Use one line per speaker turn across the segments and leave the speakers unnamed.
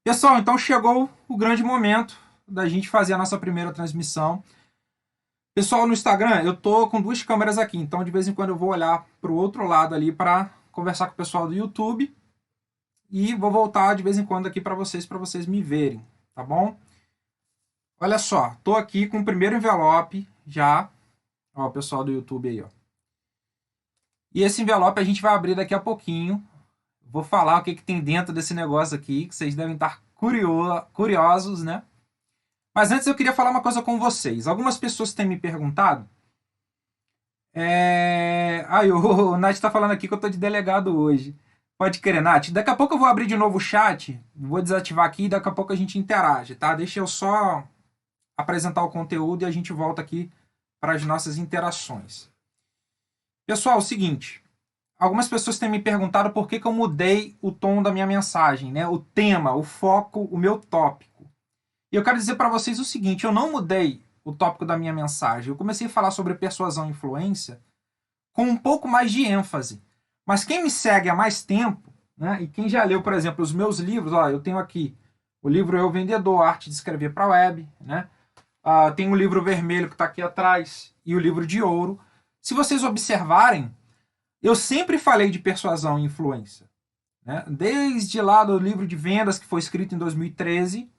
Pessoal, então chegou o grande momento da gente fazer a nossa primeira transmissão. Pessoal, no Instagram, eu tô com duas câmeras aqui, então de vez em quando eu vou olhar para o outro lado ali para conversar com o pessoal do YouTube e vou voltar de vez em quando aqui para vocês me verem, tá bom? Olha só, tô aqui com o primeiro envelope já, ó, o pessoal do YouTube aí, ó. E esse envelope a gente vai abrir daqui a pouquinho. Vou falar o que, que tem dentro desse negócio aqui, que vocês devem estar curiosos, né? Mas antes eu queria falar uma coisa com vocês. Algumas pessoas têm me perguntado. O Nath tá falando aqui que eu tô de delegado hoje. Pode crer, Nath. Daqui a pouco eu vou abrir de novo o chat. Vou desativar aqui e daqui a pouco a gente interage, tá? Deixa eu só apresentar o conteúdo e a gente volta aqui para as nossas interações. Pessoal, é o seguinte. Algumas pessoas têm me perguntado por que eu mudei o tom da minha mensagem, né? O tema, o foco, o meu tópico. E eu quero dizer para vocês o seguinte: eu não mudei o tópico da minha mensagem. Eu comecei a falar sobre persuasão e influência com um pouco mais de ênfase. Mas quem me segue há mais tempo, né, e quem já leu, por exemplo, os meus livros, ó, eu tenho aqui o livro Eu Vendedor, Arte de Escrever para a Web, né? Tem o livro vermelho que está aqui atrás e o livro de ouro. Se vocês observarem, eu sempre falei de persuasão e influência. Né? Desde lá do livro de vendas, que foi escrito em 2013,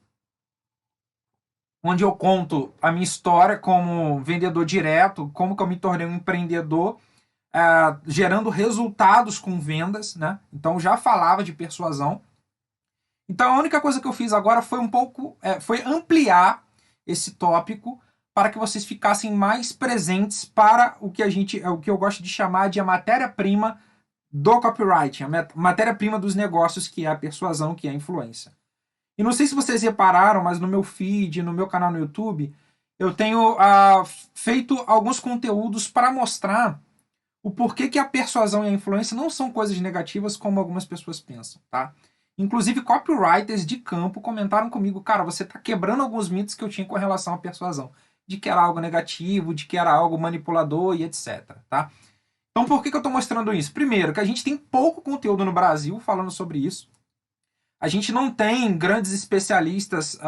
onde eu conto a minha história como vendedor direto, como que eu me tornei um empreendedor, gerando resultados com vendas, né? Então já falava de persuasão. Então a única coisa que eu fiz agora foi foi ampliar esse tópico para que vocês ficassem mais presentes para o que eu gosto de chamar de a matéria-prima do copyright, a matéria-prima dos negócios, que é a persuasão, que é a influência. E não sei se vocês repararam, mas no meu feed, no meu canal no YouTube, eu tenho feito alguns conteúdos para mostrar o porquê que a persuasão e a influência não são coisas negativas como algumas pessoas pensam, tá? Inclusive, copywriters de campo comentaram comigo, cara, você está quebrando alguns mitos que eu tinha com relação à persuasão, de que era algo negativo, de que era algo manipulador e etc, tá? Então, por que eu estou mostrando isso? Primeiro, que a gente tem pouco conteúdo no Brasil falando sobre isso. A gente não tem grandes especialistas,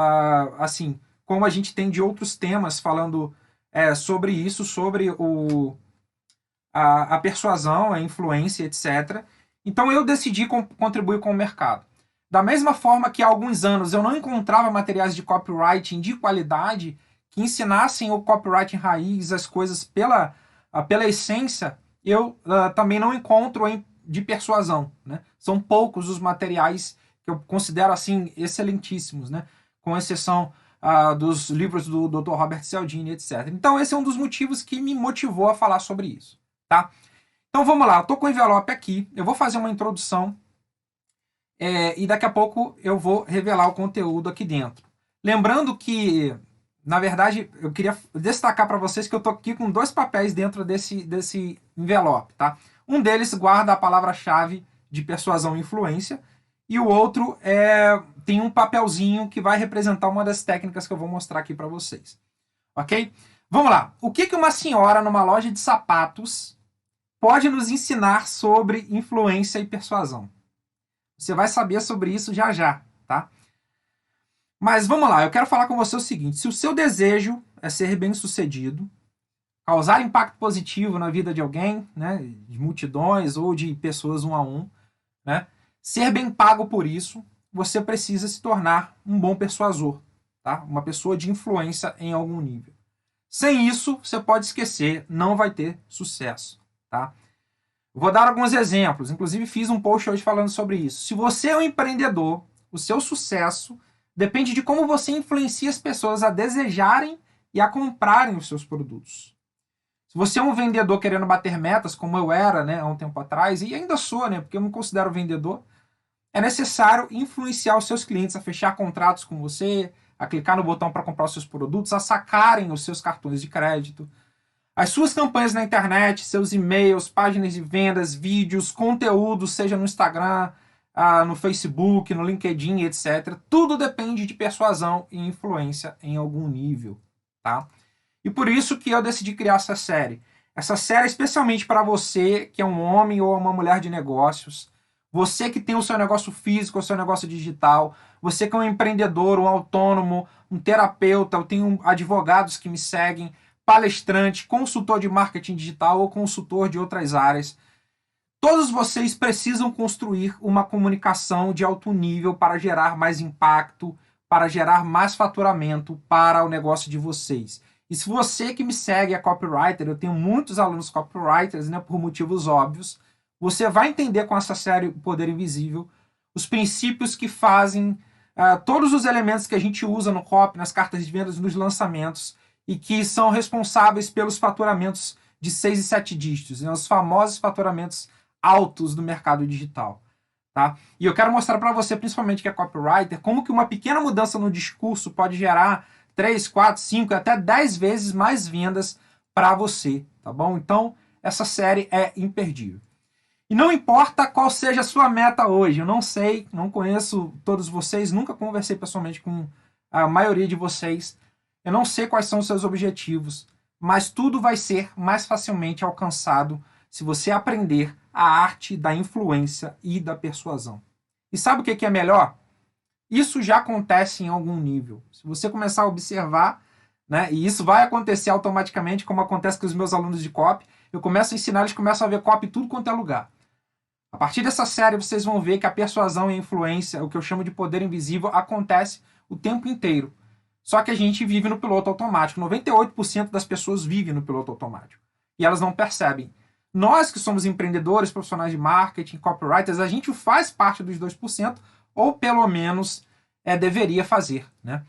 assim, como a gente tem de outros temas falando sobre isso, sobre a persuasão, a influência, etc. Então eu decidi contribuir com o mercado. Da mesma forma que há alguns anos eu não encontrava materiais de copywriting de qualidade que ensinassem o copywriting raiz, as coisas pela essência, eu também não encontro de persuasão. Né? São poucos os materiais que eu considero assim excelentíssimos, né? Com exceção dos livros do Dr. Robert Cialdini, etc. Então esse é um dos motivos que me motivou a falar sobre isso. Tá? Então vamos lá, eu tô com o envelope aqui, eu vou fazer uma introdução e daqui a pouco eu vou revelar o conteúdo aqui dentro. Lembrando que, na verdade, eu queria destacar para vocês que eu tô aqui com dois papéis dentro desse envelope, tá? Um deles guarda a palavra-chave de persuasão e influência e o outro tem um papelzinho que vai representar uma das técnicas que eu vou mostrar aqui para vocês. Ok? Vamos lá. O que uma senhora numa loja de sapatos pode nos ensinar sobre influência e persuasão? Você vai saber sobre isso já já, tá? Mas vamos lá, eu quero falar com você o seguinte: se o seu desejo é ser bem-sucedido, causar impacto positivo na vida de alguém, né, de multidões ou de pessoas um a um, né, ser bem pago por isso, você precisa se tornar um bom persuasor, tá? Uma pessoa de influência em algum nível. Sem isso, você pode esquecer, não vai ter sucesso, tá? Vou dar alguns exemplos, inclusive fiz um post hoje falando sobre isso. Se você é um empreendedor, o seu sucesso depende de como você influencia as pessoas a desejarem e a comprarem os seus produtos. Se você é um vendedor querendo bater metas, como eu era, né, há um tempo atrás, e ainda sou, né, porque eu me considero vendedor, é necessário influenciar os seus clientes a fechar contratos com você, a clicar no botão para comprar os seus produtos, a sacarem os seus cartões de crédito, as suas campanhas na internet, seus e-mails, páginas de vendas, vídeos, conteúdos, seja no Instagram, no Facebook, no LinkedIn, etc. Tudo depende de persuasão e influência em algum nível, tá? E por isso que eu decidi criar essa série. Essa série é especialmente para você que é um homem ou uma mulher de negócios, você que tem o seu negócio físico, o seu negócio digital, Você que é um empreendedor, um autônomo, um terapeuta, eu tenho advogados que me seguem, palestrante, consultor de marketing digital ou consultor de outras áreas. Todos vocês precisam construir uma comunicação de alto nível para gerar mais impacto, para gerar mais faturamento para o negócio de vocês. E se você que me segue é copywriter, eu tenho muitos alunos copywriters, né, por motivos óbvios, você vai entender com essa série O Poder Invisível os princípios que fazem todos os elementos que a gente usa no copy, nas cartas de vendas, nos lançamentos, e que são responsáveis pelos faturamentos de 6 e 7 dígitos, né, os famosos faturamentos altos do mercado digital. Tá? E eu quero mostrar para você, principalmente que é copywriter, como que uma pequena mudança no discurso pode gerar 3, 4, 5, até 10 vezes mais vendas para você, tá bom? Então, essa série é imperdível. E não importa qual seja a sua meta hoje, eu não sei, não conheço todos vocês, nunca conversei pessoalmente com a maioria de vocês, eu não sei quais são os seus objetivos, mas tudo vai ser mais facilmente alcançado se você aprender a arte da influência e da persuasão. E sabe o que é melhor? Isso já acontece em algum nível. Se você começar a observar, né, e isso vai acontecer automaticamente, como acontece com os meus alunos de copy, eu começo a ensinar, eles começam a ver copy tudo quanto é lugar. A partir dessa série, vocês vão ver que a persuasão e a influência, o que eu chamo de poder invisível, acontece o tempo inteiro. Só que a gente vive no piloto automático. 98% das pessoas vivem no piloto automático. E elas não percebem. Nós que somos empreendedores, profissionais de marketing, copywriters, a gente faz parte dos 2%, ou pelo menos deveria fazer, né?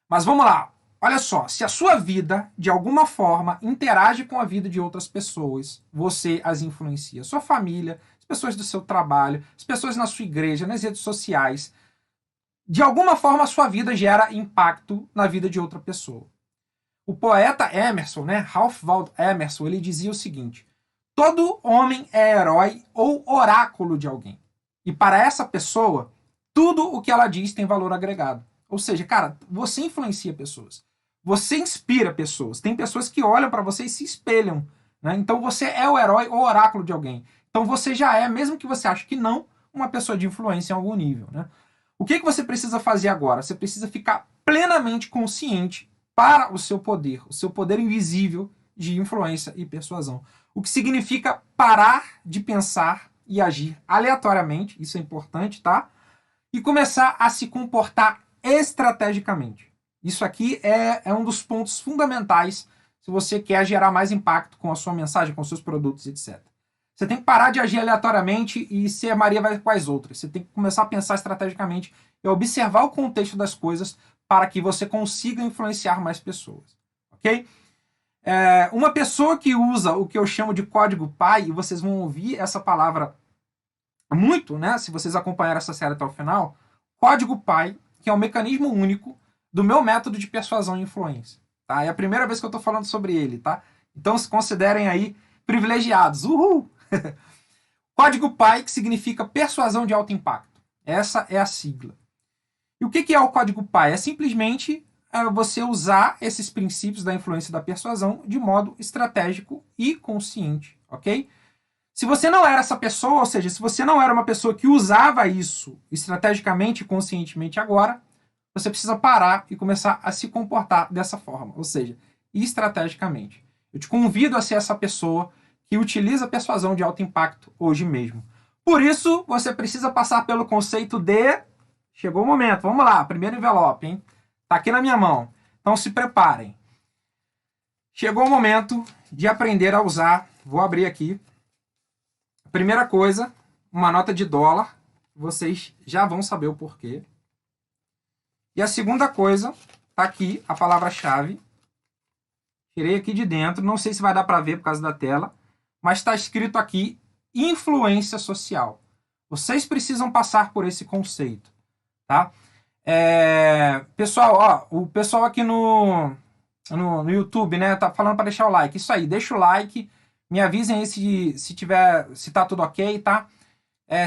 Mas vamos lá. Olha só, se a sua vida, de alguma forma, interage com a vida de outras pessoas, você as influencia. Sua família, as pessoas do seu trabalho, as pessoas na sua igreja, nas redes sociais. De alguma forma, a sua vida gera impacto na vida de outra pessoa. O poeta Emerson, né, Ralph Waldo Emerson, ele dizia o seguinte: todo homem é herói ou oráculo de alguém. E para essa pessoa, tudo o que ela diz tem valor agregado. Ou seja, cara, você influencia pessoas. Você inspira pessoas. Tem pessoas que olham para você e se espelham. Né? Então você é o herói ou oráculo de alguém. Então você já é, mesmo que você ache que não, uma pessoa de influência em algum nível. Né? O que você precisa fazer agora? Você precisa ficar plenamente consciente para o seu poder invisível de influência e persuasão. O que significa parar de pensar e agir aleatoriamente, isso é importante, tá? E começar a se comportar estrategicamente. Isso aqui é um dos pontos fundamentais se você quer gerar mais impacto com a sua mensagem, com os seus produtos, etc. Você tem que parar de agir aleatoriamente e ser Maria vai com as outras. Você tem que começar a pensar estrategicamente e observar o contexto das coisas para que você consiga influenciar mais pessoas. Ok? Uma pessoa que usa o que eu chamo de código PAI, e vocês vão ouvir essa palavra muito, né? Se vocês acompanharem essa série até o final, código PAI, que é um mecanismo único do meu método de persuasão e influência. Tá? É a primeira vez que eu estou falando sobre ele, tá? Então se considerem aí privilegiados. Uhul! Código PAI, que significa persuasão de alto impacto. Essa é a sigla. E o que é o código PAI? É simplesmente você usar esses princípios da influência e da persuasão de modo estratégico e consciente, ok? Se você não era essa pessoa, ou seja, se você não era uma pessoa que usava isso estrategicamente e conscientemente agora, você precisa parar e começar a se comportar dessa forma, ou seja, estrategicamente. Eu te convido a ser essa pessoa que utiliza a persuasão de alto impacto hoje mesmo. Por isso, você precisa passar pelo conceito de... Chegou o momento, vamos lá, primeiro envelope, hein? Tá aqui na minha mão. Então se preparem. Chegou o momento de aprender a usar, vou abrir aqui. Primeira coisa, uma nota de dólar. Vocês já vão saber o porquê. E a segunda coisa, tá aqui a palavra-chave. Tirei aqui de dentro, não sei se vai dar para ver por causa da tela, mas está escrito aqui influência social. Vocês precisam passar por esse conceito, tá? Pessoal, ó, o pessoal aqui no YouTube, né, tá falando para deixar o like. Isso aí, deixa o like. Me avisem aí se tá tudo ok, tá?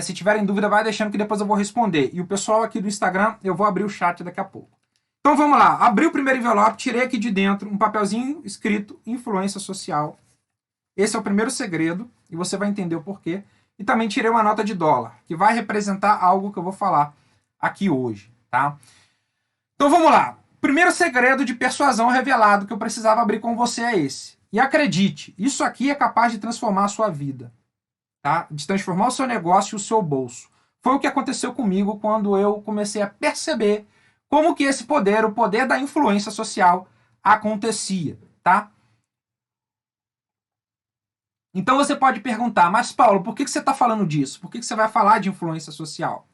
Se tiverem dúvida, vai deixando que depois eu vou responder. E o pessoal aqui do Instagram, eu vou abrir o chat daqui a pouco. Então vamos lá. Abri o primeiro envelope, tirei aqui de dentro um papelzinho escrito influência social. Esse é o primeiro segredo e você vai entender o porquê. E também tirei uma nota de dólar, que vai representar algo que eu vou falar aqui hoje, tá? Então vamos lá. O primeiro segredo de persuasão revelado que eu precisava abrir com você é esse. E acredite, isso aqui é capaz de transformar a sua vida, tá? De transformar o seu negócio e o seu bolso. Foi o que aconteceu comigo quando eu comecei a perceber como que esse poder, o poder da influência social, acontecia, tá? Então você pode perguntar, mas Paulo, por que você está falando disso? Por que você vai falar de influência social?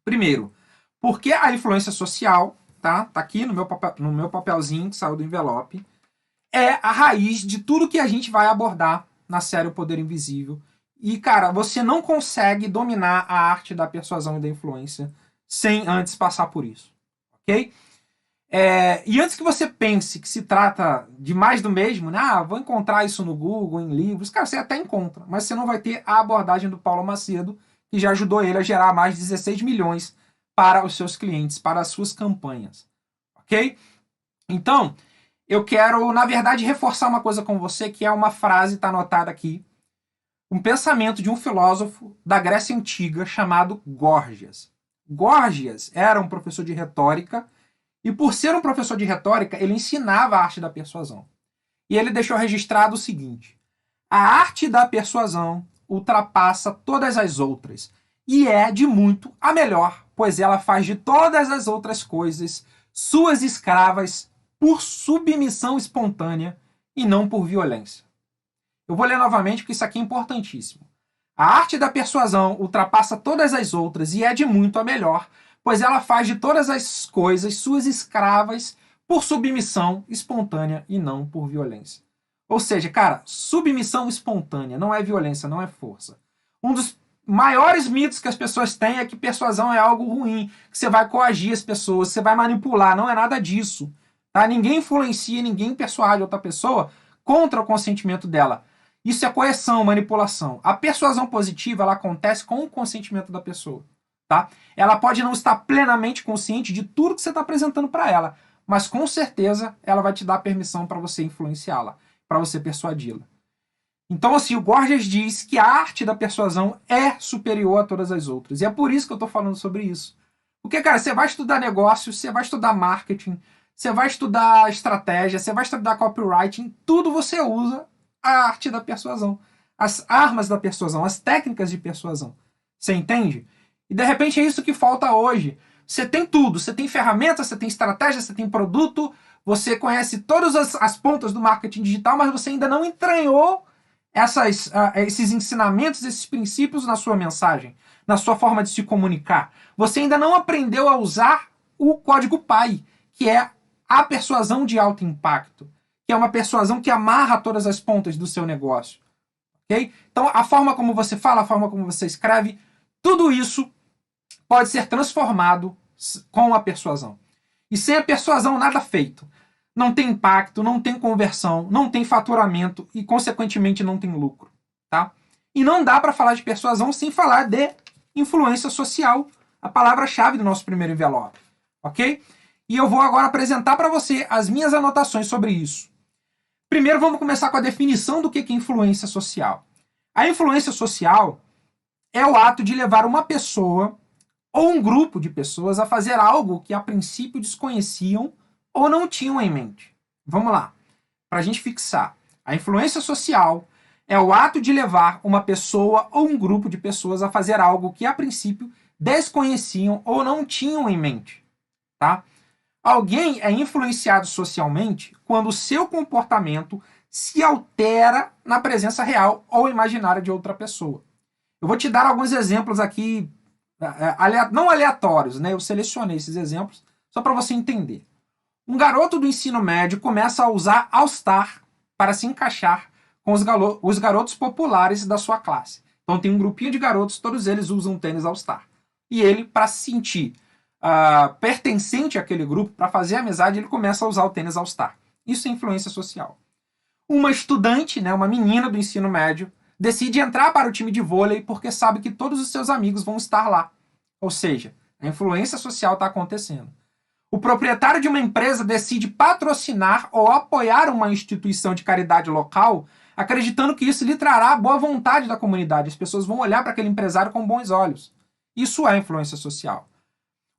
Primeiro, porque a influência social, tá? Tá aqui no meu papelzinho que saiu do envelope, é a raiz de tudo que a gente vai abordar na série O Poder Invisível. E, cara, você não consegue dominar a arte da persuasão e da influência sem antes passar por isso, ok? E antes que você pense que se trata de mais do mesmo, né? Vou encontrar isso no Google, em livros, cara, você até encontra, mas você não vai ter a abordagem do Paulo Macedo, que já ajudou ele a gerar mais de 16 milhões para os seus clientes, para as suas campanhas, ok? Então, eu quero, na verdade, reforçar uma coisa com você, que é uma frase, está anotada aqui, um pensamento de um filósofo da Grécia Antiga chamado Górgias. Górgias era um professor de retórica e, por ser um professor de retórica, ele ensinava a arte da persuasão. E ele deixou registrado o seguinte: a arte da persuasão ultrapassa todas as outras e é, de muito, a melhor, pois ela faz de todas as outras coisas suas escravas por submissão espontânea e não por violência. Eu vou ler novamente porque isso aqui é importantíssimo. A arte da persuasão ultrapassa todas as outras e é de muito a melhor, pois ela faz de todas as coisas suas escravas por submissão espontânea e não por violência. Ou seja, cara, submissão espontânea não é violência, não é força. Um dos maiores mitos que as pessoas têm é que persuasão é algo ruim, que você vai coagir as pessoas, você vai manipular. Não é nada disso. Tá? Ninguém influencia, ninguém persuade outra pessoa contra o consentimento dela. Isso é coerção, manipulação. A persuasão positiva ela acontece com o consentimento da pessoa. Tá? Ela pode não estar plenamente consciente de tudo que você está apresentando para ela, mas com certeza ela vai te dar permissão para você influenciá-la, para você persuadi-la. Então, assim, o Gorgias diz que a arte da persuasão é superior a todas as outras. E é por isso que eu estou falando sobre isso. Porque, cara, você vai estudar negócio, você vai estudar marketing, você vai estudar estratégia, você vai estudar copywriting, tudo você usa a arte da persuasão, as armas da persuasão, as técnicas de persuasão. Você entende? E de repente é isso que falta hoje. Você tem tudo, você tem ferramentas, você tem estratégia, você tem produto, você conhece todas as pontas do marketing digital, mas você ainda não entranhou esses ensinamentos, esses princípios na sua mensagem, na sua forma de se comunicar. Você ainda não aprendeu a usar o código PAI, que é a persuasão de alto impacto, que é uma persuasão que amarra todas as pontas do seu negócio. Okay? Então, a forma como você fala, a forma como você escreve, tudo isso pode ser transformado com a persuasão. E sem a persuasão, nada feito. Não tem impacto, não tem conversão, não tem faturamento e, consequentemente, não tem lucro. Tá? E não dá para falar de persuasão sem falar de influência social, a palavra-chave do nosso primeiro envelope. Ok? E eu vou agora apresentar para você as minhas anotações sobre isso. Primeiro, vamos começar com a definição do que é influência social. A influência social é o ato de levar uma pessoa ou um grupo de pessoas a fazer algo que a princípio desconheciam ou não tinham em mente. Vamos lá, para a gente fixar. A influência social é o ato de levar uma pessoa ou um grupo de pessoas a fazer algo que a princípio desconheciam ou não tinham em mente. Tá? Alguém é influenciado socialmente quando o seu comportamento se altera na presença real ou imaginária de outra pessoa. Eu vou te dar alguns exemplos aqui, não aleatórios, né? Eu selecionei esses exemplos só para você entender. Um garoto do ensino médio começa a usar All-Star para se encaixar com os garotos populares da sua classe. Então tem um grupinho de garotos, todos eles usam tênis All-Star. E ele, para se sentir pertencente àquele grupo, para fazer amizade, ele começa a usar o tênis All-Star. Isso é influência social. Uma estudante, né, uma menina do ensino médio, decide entrar para o time de vôlei porque sabe que todos os seus amigos vão estar lá. Ou seja, a influência social está acontecendo. O proprietário de uma empresa decide patrocinar ou apoiar uma instituição de caridade local, acreditando que isso lhe trará a boa vontade da comunidade. As pessoas vão olhar para aquele empresário com bons olhos. Isso é influência social.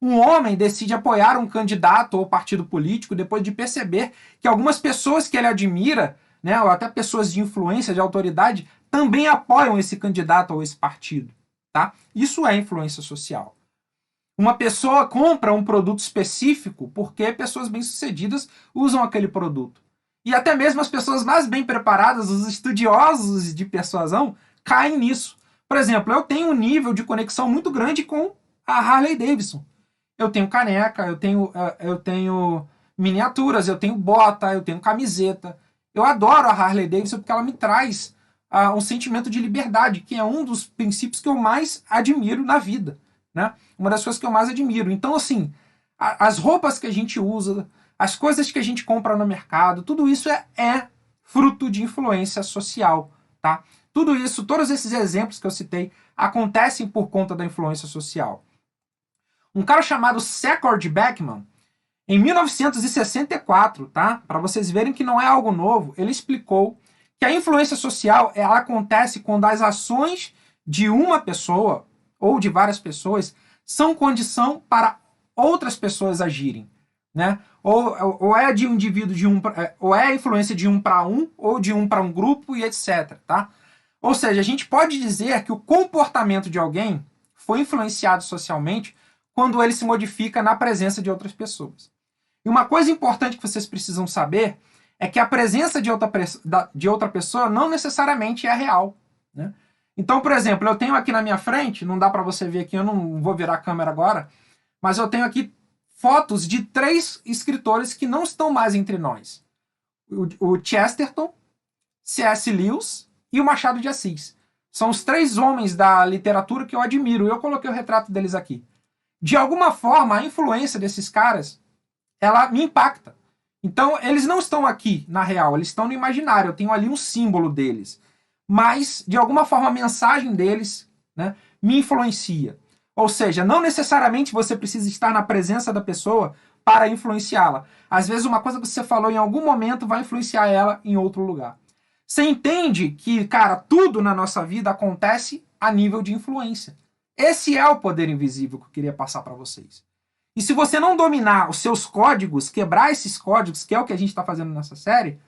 Um homem decide apoiar um candidato ou partido político depois de perceber que algumas pessoas que ele admira, né, ou até pessoas de influência, de autoridade, também apoiam esse candidato ou esse partido. Tá? Isso é influência social. Uma pessoa compra um produto específico porque pessoas bem-sucedidas usam aquele produto. E até mesmo as pessoas mais bem preparadas, os estudiosos de persuasão, caem nisso. Por exemplo, eu tenho um nível de conexão muito grande com a Harley Davidson. Eu tenho caneca, eu tenho miniaturas, eu tenho bota, eu tenho camiseta. Eu adoro a Harley Davidson porque ela me traz um sentimento de liberdade, que é um dos princípios que eu mais admiro na vida. Né? Uma das coisas que eu mais admiro. Então, assim, as roupas que a gente usa, as coisas que a gente compra no mercado, tudo isso é fruto de influência social. Tá? Tudo isso, todos esses exemplos que eu citei, acontecem por conta da influência social. Um cara chamado Secord Beckman, em 1964, tá? Para vocês verem que não é algo novo, ele explicou que a influência social ela acontece quando as ações de uma pessoa ou de várias pessoas são condição para outras pessoas agirem, né? Ou é de um indivíduo ou é a influência de um para um ou de um para um grupo e etc, tá? Ou seja, a gente pode dizer que o comportamento de alguém foi influenciado socialmente quando ele se modifica na presença de outras pessoas. E uma coisa importante que vocês precisam saber é que a presença de outra pessoa não necessariamente é real. Né? Então, por exemplo, eu tenho aqui na minha frente, não dá para você ver aqui, eu não vou virar a câmera agora, mas eu tenho aqui fotos de 3 escritores que não estão mais entre nós. O Chesterton, C.S. Lewis e o Machado de Assis. São os 3 homens da literatura que eu admiro, e eu coloquei o retrato deles aqui. De alguma forma, a influência desses caras, ela me impacta. Então, eles não estão aqui, na real, eles estão no imaginário, eu tenho ali um símbolo deles. Mas, de alguma forma, a mensagem deles, né, me influencia. Ou seja, não necessariamente você precisa estar na presença da pessoa para influenciá-la. Às vezes, uma coisa que você falou em algum momento vai influenciar ela em outro lugar. Você entende que, cara, tudo na nossa vida acontece a nível de influência. Esse é o poder invisível que eu queria passar para vocês. E se você não dominar os seus códigos, quebrar esses códigos, que é o que a gente está fazendo nessa série,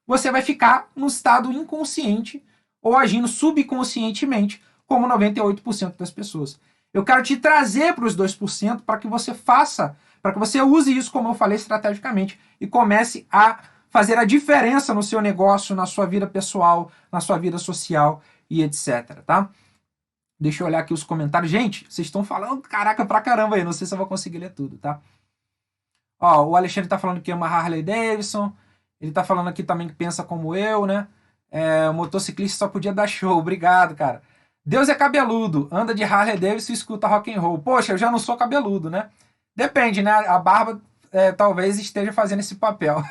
você vai ficar no estado inconsciente ou agindo subconscientemente, como 98% das pessoas. Eu quero te trazer para os 2% para que você faça, para que você use isso, como eu falei, estrategicamente e comece a fazer a diferença no seu negócio, na sua vida pessoal, na sua vida social e etc, tá? Deixa eu olhar aqui os comentários. Gente, vocês estão falando caraca pra caramba aí. Não sei se eu vou conseguir ler tudo, tá? Ó, o Alexandre tá falando que ama Harley Davidson. Ele tá falando aqui também que pensa como eu, né? O motociclista só podia dar show. Obrigado, cara. Deus é cabeludo. Anda de Harley Davidson e escuta rock and roll. Poxa, eu já não sou cabeludo, né? Depende, né? A barba talvez esteja fazendo esse papel.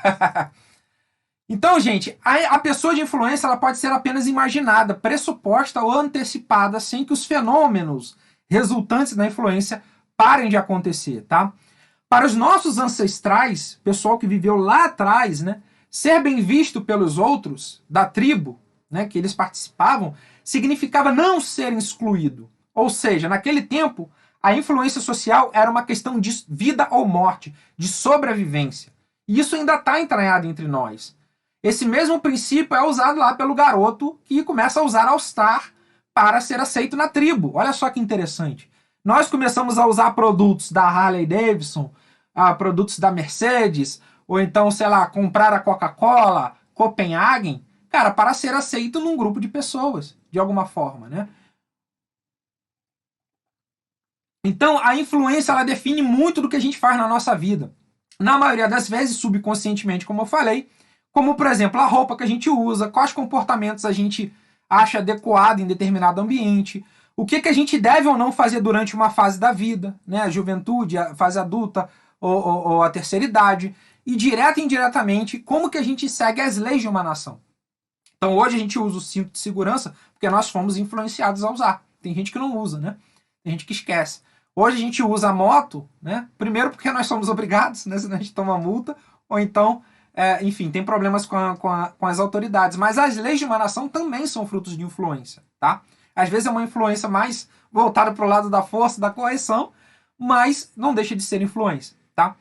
Então, gente, a pessoa de influência ela pode ser apenas imaginada, pressuposta ou antecipada, sem que os fenômenos resultantes da influência parem de acontecer, tá? Para os nossos ancestrais, pessoal que viveu lá atrás, né, ser bem visto pelos outros da tribo, né, que eles participavam, significava não ser excluído. Ou seja, naquele tempo, a influência social era uma questão de vida ou morte, de sobrevivência. E isso ainda está entranhado entre nós. Esse mesmo princípio é usado lá pelo garoto que começa a usar All Star para ser aceito na tribo. Olha só que interessante. Nós começamos a usar produtos da Harley Davidson, produtos da Mercedes, ou então, sei lá, comprar a Coca-Cola, Copenhagen, cara, para ser aceito num grupo de pessoas, de alguma forma, né? Então, a influência, ela define muito do que a gente faz na nossa vida. Na maioria das vezes, subconscientemente, como eu falei, como, por exemplo, a roupa que a gente usa, quais comportamentos a gente acha adequado em determinado ambiente, o que a gente deve ou não fazer durante uma fase da vida, né? A juventude, a fase adulta ou a terceira idade, e direta e indiretamente, como que a gente segue as leis de uma nação. Então, hoje a gente usa o cinto de segurança porque nós fomos influenciados a usar. Tem gente que não usa, né? Tem gente que esquece. Hoje a gente usa a moto, né? Primeiro porque nós somos obrigados, né? Senão a gente toma multa, ou então enfim, tem problemas com as autoridades. Mas as leis de uma nação também são frutos de influência, tá? Às vezes é uma influência mais voltada para o lado da força, da correção, mas não deixa de ser influência, tá?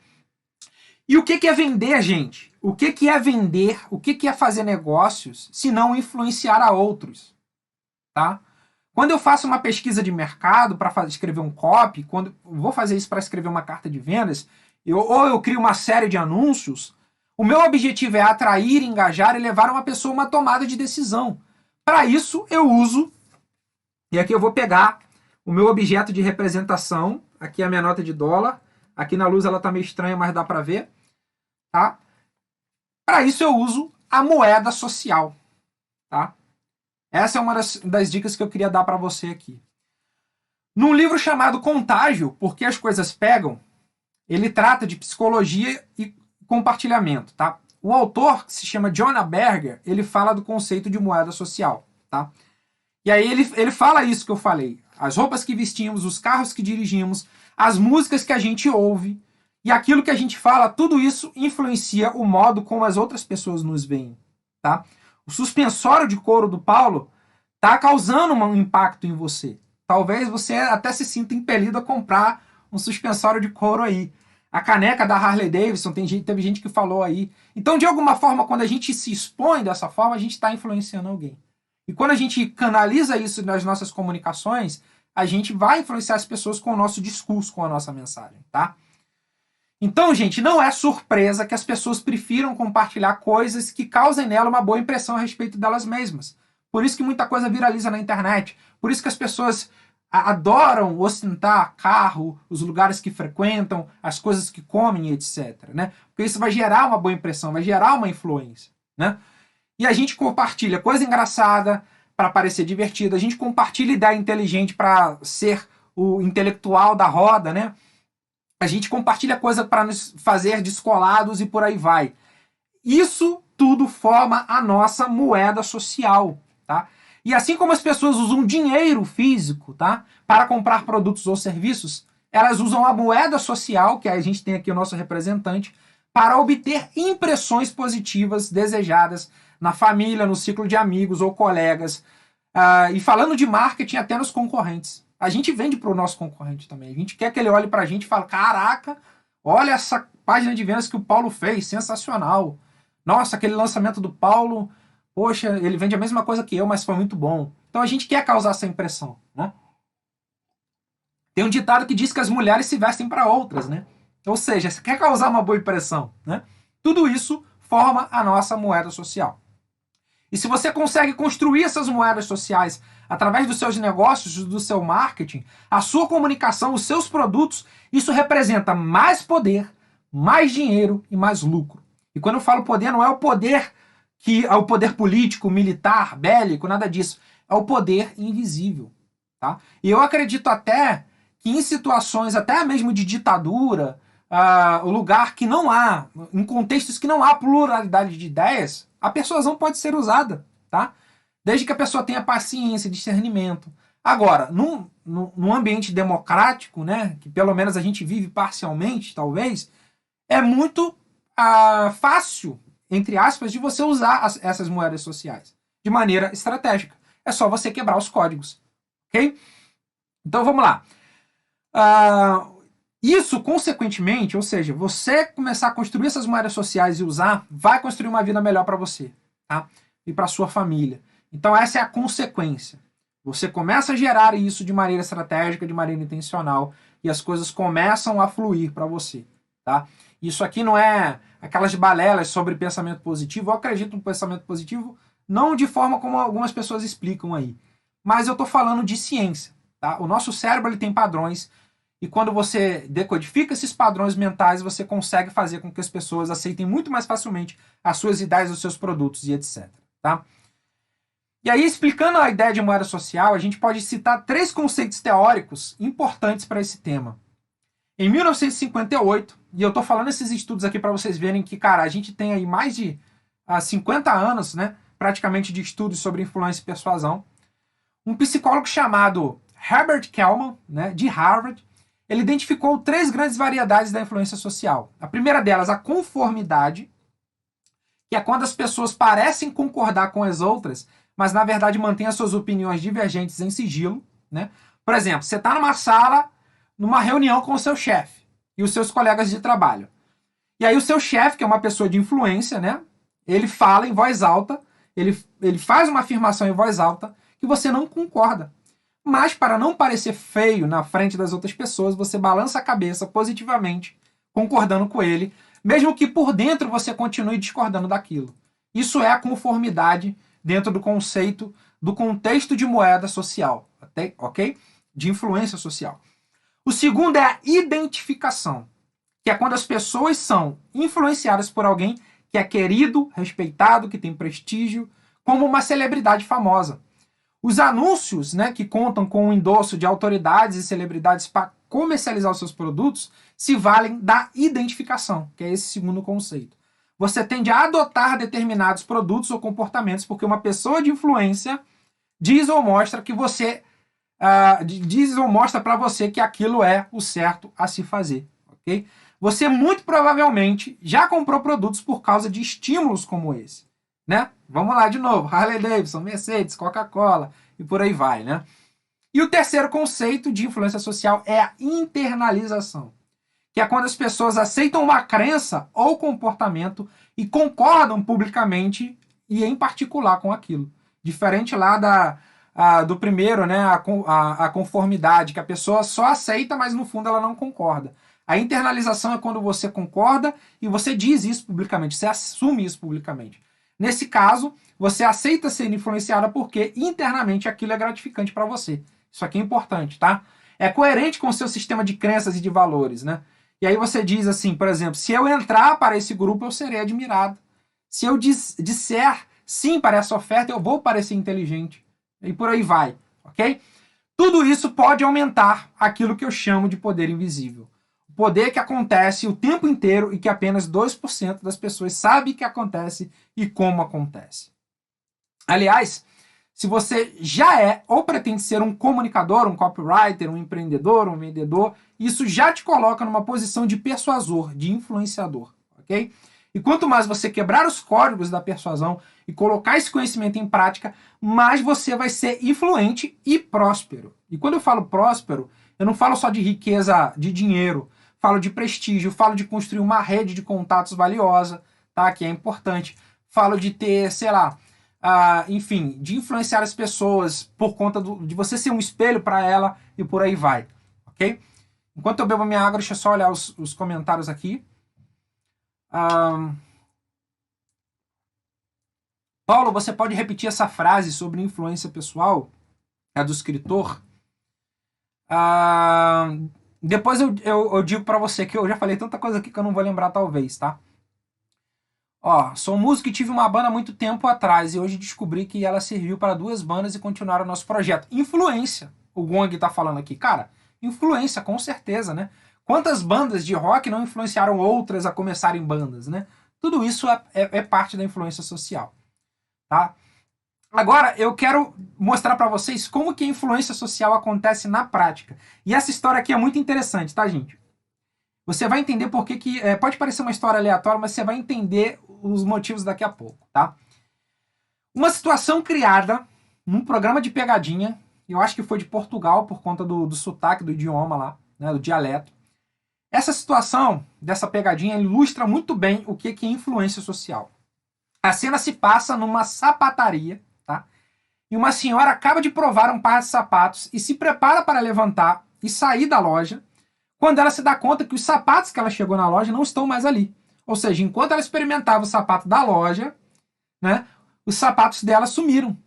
E o que é vender, gente? O que é vender? O que é fazer negócios se não influenciar a outros, tá? Quando eu faço uma pesquisa de mercado para escrever um copy, quando eu vou fazer isso para escrever uma carta de vendas, ou eu crio uma série de anúncios, o meu objetivo é atrair, engajar e levar uma pessoa a uma tomada de decisão. Para isso, eu uso, e aqui eu vou pegar o meu objeto de representação, aqui é a minha nota de dólar, aqui na luz ela está meio estranha, mas dá para ver, tá? Para isso eu uso a moeda social, tá? Essa é uma das dicas que eu queria dar para você aqui. Num livro chamado Contágio, Por que as Coisas Pegam, ele trata de psicologia e compartilhamento, tá? O autor, que se chama Jonah Berger, ele fala do conceito de moeda social, tá? E aí ele fala isso que eu falei. As roupas que vestimos, os carros que dirigimos, as músicas que a gente ouve e aquilo que a gente fala, tudo isso influencia o modo como as outras pessoas nos veem, tá? O suspensório de couro do Paulo está causando um impacto em você. Talvez você até se sinta impelido a comprar um suspensório de couro aí. A caneca da Harley Davidson, teve gente que falou aí. Então, de alguma forma, quando a gente se expõe dessa forma, a gente está influenciando alguém. E quando a gente canaliza isso nas nossas comunicações, a gente vai influenciar as pessoas com o nosso discurso, com a nossa mensagem, tá? Então, gente, não é surpresa que as pessoas prefiram compartilhar coisas que causem nela uma boa impressão a respeito delas mesmas. Por isso que muita coisa viraliza na internet. Por isso que as pessoas adoram ostentar carro, os lugares que frequentam, as coisas que comem, etc. Né? Porque isso vai gerar uma boa impressão, vai gerar uma influência. Né? E a gente compartilha coisa engraçada para parecer divertido, a gente compartilha ideia inteligente para ser o intelectual da roda, né? A gente compartilha coisa para nos fazer descolados e por aí vai. Isso tudo forma a nossa moeda social, tá? E assim como as pessoas usam dinheiro físico, tá, para comprar produtos ou serviços, elas usam a moeda social, que a gente tem aqui o nosso representante, para obter impressões positivas desejadas na família, no ciclo de amigos ou colegas. E falando de marketing, até nos concorrentes. A gente vende para o nosso concorrente também. A gente quer que ele olhe para a gente e fale, caraca, olha essa página de vendas que o Paulo fez, sensacional. Nossa, aquele lançamento do Paulo, poxa, ele vende a mesma coisa que eu, mas foi muito bom. Então a gente quer causar essa impressão, né? Tem um ditado que diz que as mulheres se vestem para outras, né? Ou seja, você quer causar uma boa impressão, né? Tudo isso forma a nossa moeda social. E se você consegue construir essas moedas sociais através dos seus negócios, do seu marketing, a sua comunicação, os seus produtos, isso representa mais poder, mais dinheiro e mais lucro. E quando eu falo poder, não é o poder que é o poder político, militar, bélico, nada disso. É o poder invisível. Tá? E eu acredito até que em situações até mesmo de ditadura, o lugar que não há, em contextos que não há pluralidade de ideias, a persuasão pode ser usada, tá? Desde que a pessoa tenha paciência, discernimento. Agora, num ambiente democrático, né, que pelo menos a gente vive parcialmente, talvez, é muito fácil, entre aspas, de você usar essas moedas sociais de maneira estratégica. É só você quebrar os códigos, ok? Então vamos lá. Isso, consequentemente, ou seja, você começar a construir essas moedas sociais e usar, vai construir uma vida melhor para você, tá? E para sua família. Então essa é a consequência. Você começa a gerar isso de maneira estratégica, de maneira intencional, e as coisas começam a fluir para você, tá? Isso aqui não é aquelas balelas sobre pensamento positivo. Eu acredito no pensamento positivo, não de forma como algumas pessoas explicam aí, mas eu estou falando de ciência, tá? O nosso cérebro ele tem padrões. E quando você decodifica esses padrões mentais, você consegue fazer com que as pessoas aceitem muito mais facilmente as suas ideias, os seus produtos e etc. Tá? E aí, explicando a ideia de moeda social, a gente pode citar 3 conceitos teóricos importantes para esse tema. Em 1958, e eu estou falando esses estudos aqui para vocês verem que, cara, a gente tem aí mais de 50 anos, né, praticamente, de estudos sobre influência e persuasão. Um psicólogo chamado Herbert Kellman, né, de Harvard, ele identificou 3 grandes variedades da influência social. A primeira delas, a conformidade, que é quando as pessoas parecem concordar com as outras, mas na verdade mantêm as suas opiniões divergentes em sigilo. Né? Por exemplo, você está numa sala, numa reunião com o seu chefe e os seus colegas de trabalho. E aí o seu chefe, que é uma pessoa de influência, né? Ele fala em voz alta, ele faz uma afirmação em voz alta que você não concorda. Mas para não parecer feio na frente das outras pessoas, você balança a cabeça positivamente, concordando com ele, mesmo que por dentro você continue discordando daquilo. Isso é a conformidade dentro do conceito do contexto de moeda social, ok? De influência social. O segundo é a identificação, que é quando as pessoas são influenciadas por alguém que é querido, respeitado, que tem prestígio, como uma celebridade famosa. Os anúncios, né, que contam com o endosso de autoridades e celebridades para comercializar os seus produtos se valem da identificação, que é esse segundo conceito. Você tende a adotar determinados produtos ou comportamentos porque uma pessoa de influência diz ou mostra que você diz ou mostra para você que aquilo é o certo a se fazer, ok? Você muito provavelmente já comprou produtos por causa de estímulos como esse, né? Vamos lá de novo, Harley Davidson, Mercedes, Coca-Cola e por aí vai, né? E o terceiro conceito de influência social é a internalização, que é quando as pessoas aceitam uma crença ou comportamento e concordam publicamente e em particular com aquilo. Diferente lá do primeiro, né, a conformidade, que a pessoa só aceita, mas no fundo ela não concorda. A internalização é quando você concorda e você diz isso publicamente, você assume isso publicamente. Nesse caso, você aceita ser influenciada porque internamente aquilo é gratificante para você. Isso aqui é importante, tá? É coerente com o seu sistema de crenças e de valores, né? E aí você diz assim, por exemplo, se eu entrar para esse grupo, eu serei admirado. Se eu disser sim para essa oferta, eu vou parecer inteligente. E por aí vai, ok? Tudo isso pode aumentar aquilo que eu chamo de poder invisível. O poder que acontece o tempo inteiro e que apenas 2% das pessoas sabe que acontece e como acontece. Aliás, se você já é ou pretende ser um comunicador, um copywriter, um empreendedor, um vendedor, isso já te coloca numa posição de persuasor, de influenciador, ok? E quanto mais você quebrar os códigos da persuasão e colocar esse conhecimento em prática, mais você vai ser influente e próspero. E quando eu falo próspero, eu não falo só de riqueza, de dinheiro, falo de prestígio, falo de construir uma rede de contatos valiosa, tá? Que é importante. Falo de ter, sei lá, enfim, de influenciar as pessoas por conta de você ser um espelho para ela e por aí vai, ok? Enquanto eu bebo minha água, deixa eu só olhar os comentários aqui. Paulo, você pode repetir essa frase sobre influência pessoal? É do escritor? Depois eu digo para você que eu já falei tanta coisa aqui que eu não vou lembrar talvez, tá? Ó, sou músico e tive uma banda há muito tempo atrás e hoje descobri que ela serviu para 2 bandas e continuaram o nosso projeto. Influência, o Gong tá falando aqui. Cara, influência, com certeza, né? Quantas bandas de rock não influenciaram outras a começarem bandas, né? Tudo isso é parte da influência social, tá? Agora, eu quero mostrar para vocês como que a influência social acontece na prática. E essa história aqui é muito interessante, tá, gente? Você vai entender por que pode parecer uma história aleatória, mas você vai entender os motivos daqui a pouco, tá? Uma situação criada num programa de pegadinha, eu acho que foi de Portugal, por conta do sotaque do idioma lá, né, do dialeto. Essa situação dessa pegadinha ilustra muito bem o que é influência social. A cena se passa numa sapataria, tá? E uma senhora acaba de provar um par de sapatos e se prepara para levantar e sair da loja, quando ela se dá conta que os sapatos que ela chegou na loja não estão mais ali. Ou seja, enquanto ela experimentava o sapato da loja, né, os sapatos dela sumiram.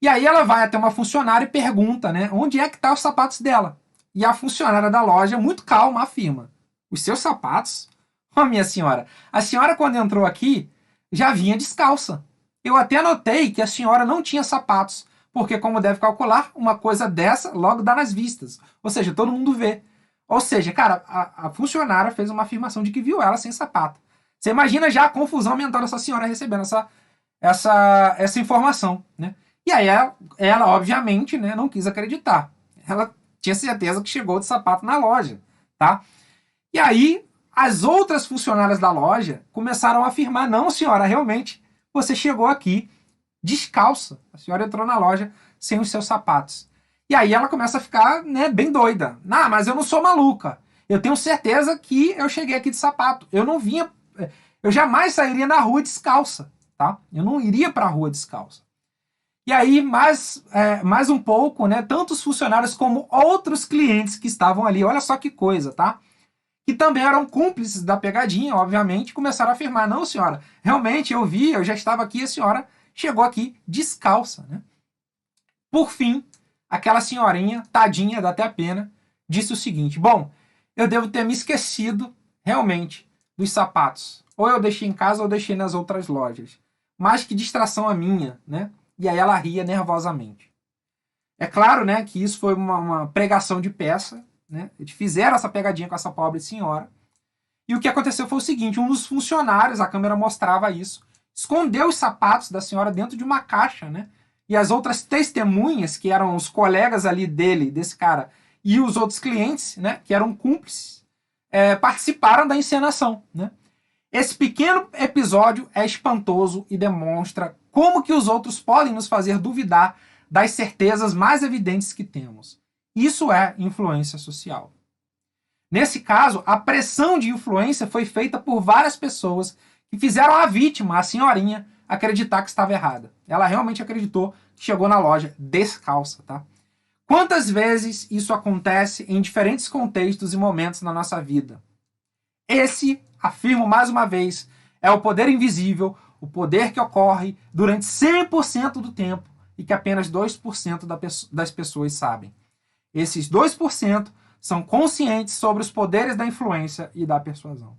E aí ela vai até uma funcionária e pergunta, né, onde é que estão os sapatos dela. E a funcionária da loja, muito calma, afirma: os seus sapatos? Oh, minha senhora, a senhora quando entrou aqui já vinha descalça. Eu até notei que a senhora não tinha sapatos, porque como deve calcular, uma coisa dessa logo dá nas vistas. Ou seja, todo mundo vê. Ou seja, cara, a funcionária fez uma afirmação de que viu ela sem sapato. Você imagina já a confusão mental dessa senhora recebendo essa informação, né? E aí ela obviamente, né, não quis acreditar. Ela tinha certeza que chegou de sapato na loja, tá? E aí as outras funcionárias da loja começaram a afirmar: não, senhora, realmente você chegou aqui descalça. A senhora entrou na loja sem os seus sapatos. E aí ela começa a ficar, né, bem doida. Ah, mas eu não sou maluca. Eu tenho certeza que eu cheguei aqui de sapato. Eu não vinha. Eu jamais sairia na rua descalça, tá? Eu não iria para a rua descalça. E aí, mais um pouco, né? Tanto os funcionários como outros clientes que estavam ali, olha só que coisa, tá? Que também eram cúmplices da pegadinha, obviamente, começaram a afirmar: não, senhora, realmente eu vi, eu já estava aqui, a senhora chegou aqui descalça, né? Por fim, aquela senhorinha, tadinha, dá até pena, disse o seguinte: bom, eu devo ter me esquecido, realmente, dos sapatos. Ou eu deixei em casa ou deixei nas outras lojas. Mas que distração a minha, né? E aí ela ria nervosamente. É claro, né, que isso foi uma pregação de peça, né? Eles fizeram essa pegadinha com essa pobre senhora. E o que aconteceu foi o seguinte: um dos funcionários, a câmera mostrava isso, escondeu os sapatos da senhora dentro de uma caixa, né? E as outras testemunhas, que eram os colegas ali dele, desse cara, e os outros clientes, né, que eram cúmplices, participaram da encenação, né? Esse pequeno episódio é espantoso e demonstra como que os outros podem nos fazer duvidar das certezas mais evidentes que temos. Isso é influência social. Nesse caso, a pressão de influência foi feita por várias pessoas que fizeram a vítima, a senhorinha, acreditar que estava errada. Ela realmente acreditou que chegou na loja descalça, tá? Quantas vezes isso acontece em diferentes contextos e momentos na nossa vida? Esse, afirmo mais uma vez, é o poder invisível, o poder que ocorre durante 100% do tempo e que apenas 2% das pessoas sabem. Esses 2% são conscientes sobre os poderes da influência e da persuasão.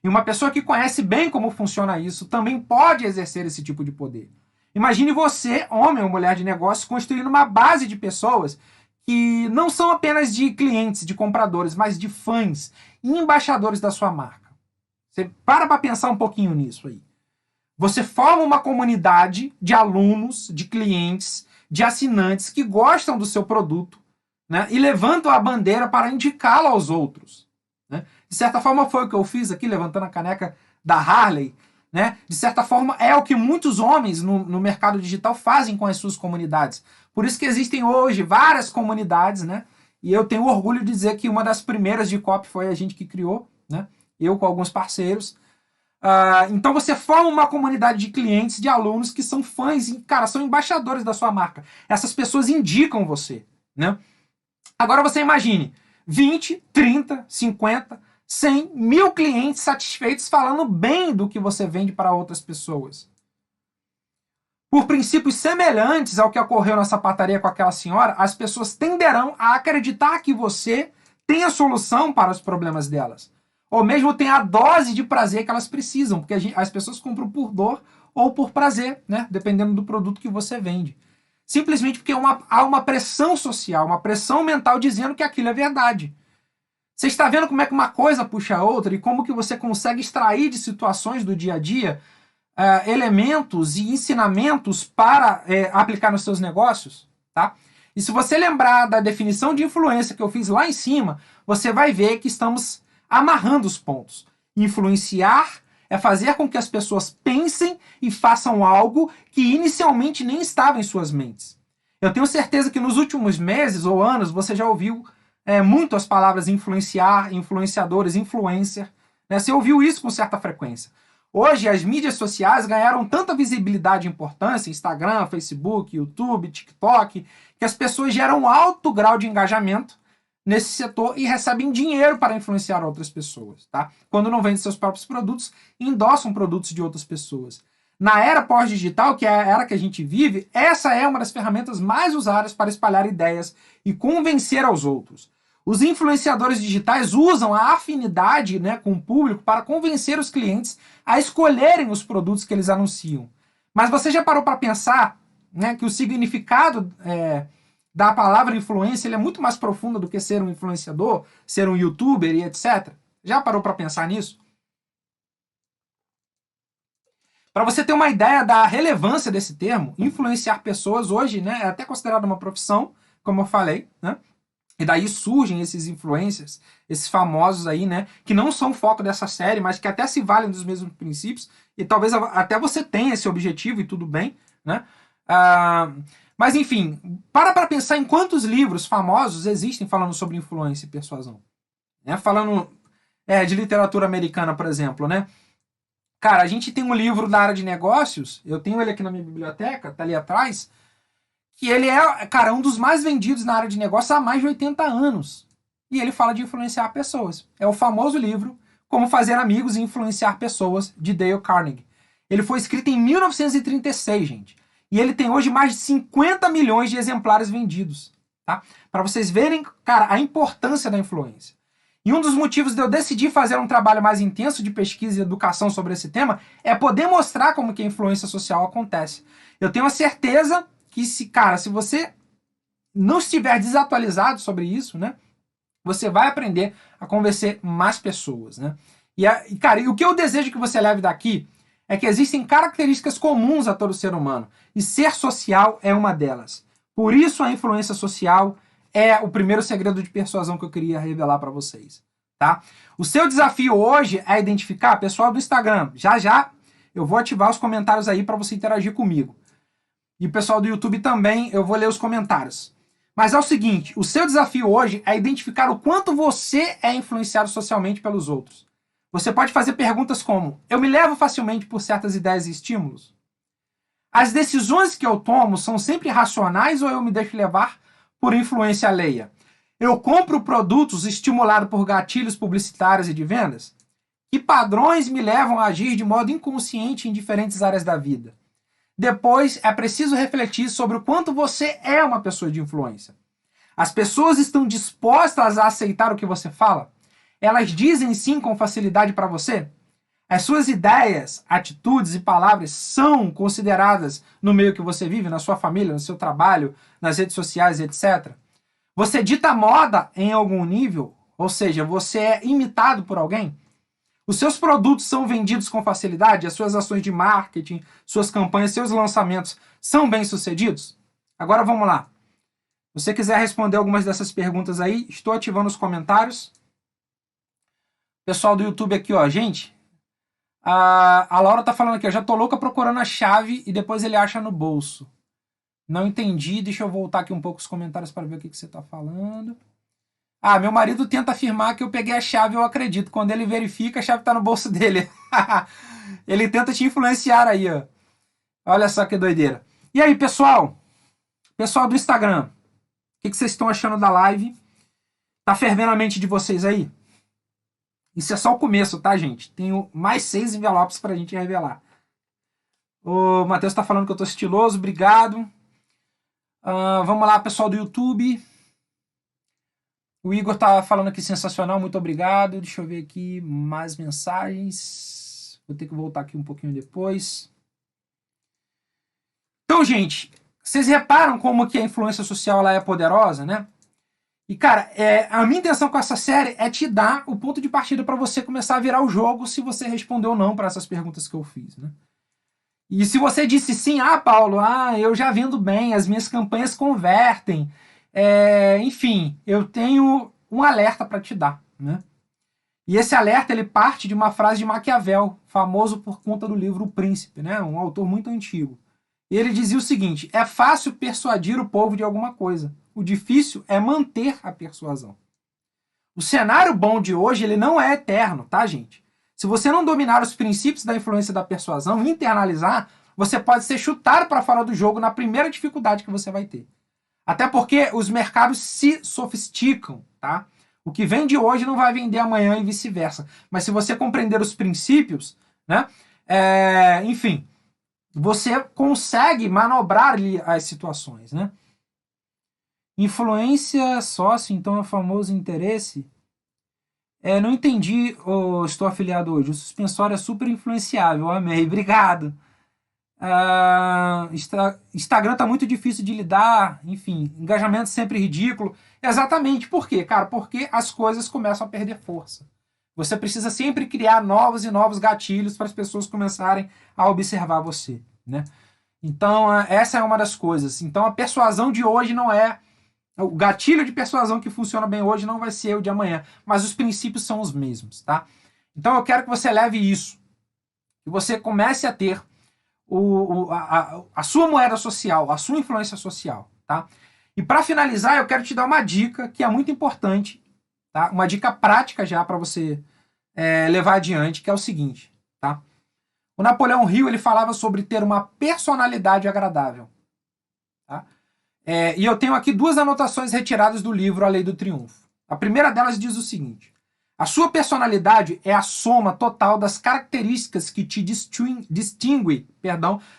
E uma pessoa que conhece bem como funciona isso também pode exercer esse tipo de poder. Imagine você, homem ou mulher de negócios, construindo uma base de pessoas que não são apenas de clientes, de compradores, mas de fãs e embaixadores da sua marca. Você para pensar um pouquinho nisso aí. Você forma uma comunidade de alunos, de clientes, de assinantes que gostam do seu produto, né, e levantam a bandeira para indicá-lo aos outros. Né? De certa forma foi o que eu fiz aqui, levantando a caneca da Harley. Né? De certa forma é o que muitos homens no mercado digital fazem com as suas comunidades. Por isso que existem hoje várias comunidades, né? E eu tenho orgulho de dizer que uma das primeiras de copy foi a gente que criou, né? Eu com alguns parceiros. Então você forma uma comunidade de clientes, de alunos que são fãs e, cara, são embaixadores da sua marca. Essas pessoas indicam você, né? Agora você imagine 20, 30, 50, 100, 1000 clientes satisfeitos falando bem do que você vende para outras pessoas. Por princípios semelhantes ao que ocorreu na sapataria com aquela senhora, as pessoas tenderão a acreditar que você tem a solução para os problemas delas. Ou mesmo tem a dose de prazer que elas precisam, porque as pessoas compram por dor ou por prazer, né? Dependendo do produto que você vende. Simplesmente porque há uma pressão social, uma pressão mental dizendo que aquilo é verdade. Você está vendo como é que uma coisa puxa a outra e como que você consegue extrair de situações do dia a dia elementos e ensinamentos para aplicar nos seus negócios, tá? E se você lembrar da definição de influência que eu fiz lá em cima, você vai ver que estamos amarrando os pontos. Influenciar é fazer com que as pessoas pensem e façam algo que inicialmente nem estava em suas mentes. Eu tenho certeza que nos últimos meses ou anos você já ouviu muito as palavras influenciar, influenciadores, influencer. Né? Você ouviu isso com certa frequência. Hoje, as mídias sociais ganharam tanta visibilidade e importância, Instagram, Facebook, YouTube, TikTok, que as pessoas geram um alto grau de engajamento nesse setor e recebem dinheiro para influenciar outras pessoas. Tá? Quando não vendem seus próprios produtos, endossam produtos de outras pessoas. Na era pós-digital, que é a era que a gente vive, essa é uma das ferramentas mais usadas para espalhar ideias e convencer aos outros. Os influenciadores digitais usam a afinidade, né, com o público para convencer os clientes a escolherem os produtos que eles anunciam. Mas você já parou para pensar, né, que o significado da palavra influência ele é muito mais profundo do que ser um influenciador, ser um youtuber e etc? Já parou para pensar nisso? Para você ter uma ideia da relevância desse termo, influenciar pessoas hoje, né, é até considerado uma profissão, como eu falei, né? E daí surgem esses influencers, esses famosos aí, né? Que não são o foco dessa série, mas que até se valem dos mesmos princípios. E talvez até você tenha esse objetivo e tudo bem, né? Mas enfim, para pensar em quantos livros famosos existem falando sobre influência e persuasão. Né? Falando de literatura americana, por exemplo, né? Cara, a gente tem um livro da área de negócios, eu tenho ele aqui na minha biblioteca, tá ali atrás, que ele é, cara, um dos mais vendidos na área de negócios há mais de 80 anos. E ele fala de influenciar pessoas. É o famoso livro Como Fazer Amigos e Influenciar Pessoas, de Dale Carnegie. Ele foi escrito em 1936, gente. E ele tem hoje mais de 50 milhões de exemplares vendidos. Tá? Para vocês verem, cara, a importância da influência. E um dos motivos de eu decidir fazer um trabalho mais intenso de pesquisa e educação sobre esse tema é poder mostrar como que a influência social acontece. Eu tenho a certeza que, se você não estiver desatualizado sobre isso, né, você vai aprender a convencer mais pessoas, né? Cara, e o que eu desejo que você leve daqui é que existem características comuns a todo ser humano, e ser social é uma delas. Por isso a influência social é o primeiro segredo de persuasão que eu queria revelar para vocês, tá? O seu desafio hoje é identificar, pessoal do Instagram, já eu vou ativar os comentários aí para você interagir comigo. E o pessoal do YouTube também, eu vou ler os comentários. Mas é o seguinte, o seu desafio hoje é identificar o quanto você é influenciado socialmente pelos outros. Você pode fazer perguntas como: eu me levo facilmente por certas ideias e estímulos? As decisões que eu tomo são sempre racionais ou eu me deixo levar por influência alheia? Eu compro produtos estimulados por gatilhos publicitários e de vendas? Que padrões me levam a agir de modo inconsciente em diferentes áreas da vida? Depois, é preciso refletir sobre o quanto você é uma pessoa de influência. As pessoas estão dispostas a aceitar o que você fala? Elas dizem sim com facilidade para você? As suas ideias, atitudes e palavras são consideradas no meio que você vive, na sua família, no seu trabalho, nas redes sociais, etc. Você dita moda em algum nível? Ou seja, você é imitado por alguém? Os seus produtos são vendidos com facilidade? As suas ações de marketing, suas campanhas, seus lançamentos são bem-sucedidos? Agora vamos lá. Se você quiser responder algumas dessas perguntas aí, estou ativando os comentários. Pessoal do YouTube aqui, ó, gente. A Laura tá falando aqui, ó, já tô louca procurando a chave e depois ele acha no bolso. Não entendi, deixa eu voltar aqui um pouco os comentários para ver o que você tá falando. Ah, meu marido tenta afirmar que eu peguei a chave, eu acredito. Quando ele verifica, a chave tá no bolso dele. Ele tenta te influenciar aí, ó. Olha só que doideira. E aí, pessoal? Pessoal do Instagram, o que vocês estão achando da live? Tá fervendo a mente de vocês aí? Isso é só o começo, tá, gente? Tenho mais 6 envelopes pra gente revelar. O Matheus tá falando que eu tô estiloso, obrigado. Vamos lá, pessoal do YouTube. O Igor tá falando aqui sensacional, muito obrigado. Deixa eu ver aqui mais mensagens. Vou ter que voltar aqui um pouquinho depois. Então, gente, vocês reparam como que a influência social ela é poderosa, né? E, cara, a minha intenção com essa série é te dar o ponto de partida para você começar a virar o jogo se você respondeu ou não para essas perguntas que eu fiz, né? E se você disse sim, Paulo, eu já vendo bem, as minhas campanhas convertem, enfim, eu tenho um alerta para te dar, né? E esse alerta ele parte de uma frase de Maquiavel, famoso por conta do livro O Príncipe, né? Um autor muito antigo. E ele dizia o seguinte: é fácil persuadir o povo de alguma coisa. O difícil é manter a persuasão. O cenário bom de hoje ele não é eterno, tá, gente? Se você não dominar os princípios da influência da persuasão, internalizar, você pode ser chutado para fora do jogo na primeira dificuldade que você vai ter. Até porque os mercados se sofisticam, tá? O que vende hoje não vai vender amanhã e vice-versa. Mas se você compreender os princípios, né? Enfim, você consegue manobrar ali as situações, né? Influência sócio, então é o famoso interesse. Não entendi, estou afiliado hoje. O suspensório é super influenciável, amei, obrigado. Instagram tá muito difícil de lidar, enfim, engajamento sempre ridículo. Exatamente, por quê, cara? Porque as coisas começam a perder força. Você precisa sempre criar novos e novos gatilhos para as pessoas começarem a observar você, né? Então, essa é uma das coisas. Então, a persuasão de hoje não é... O gatilho de persuasão que funciona bem hoje não vai ser o de amanhã, mas os princípios são os mesmos, tá? Então, eu quero que você leve isso, que você comece a ter a sua moeda social, a sua influência social, tá? E para finalizar, eu quero te dar uma dica que é muito importante, tá? Uma dica prática já para você levar adiante, que é o seguinte, tá? O Napoleão Hill, ele falava sobre ter uma personalidade agradável, tá? E eu tenho aqui duas anotações retiradas do livro A Lei do Triunfo. A primeira delas diz o seguinte: a sua personalidade é a soma total das características que te distingue,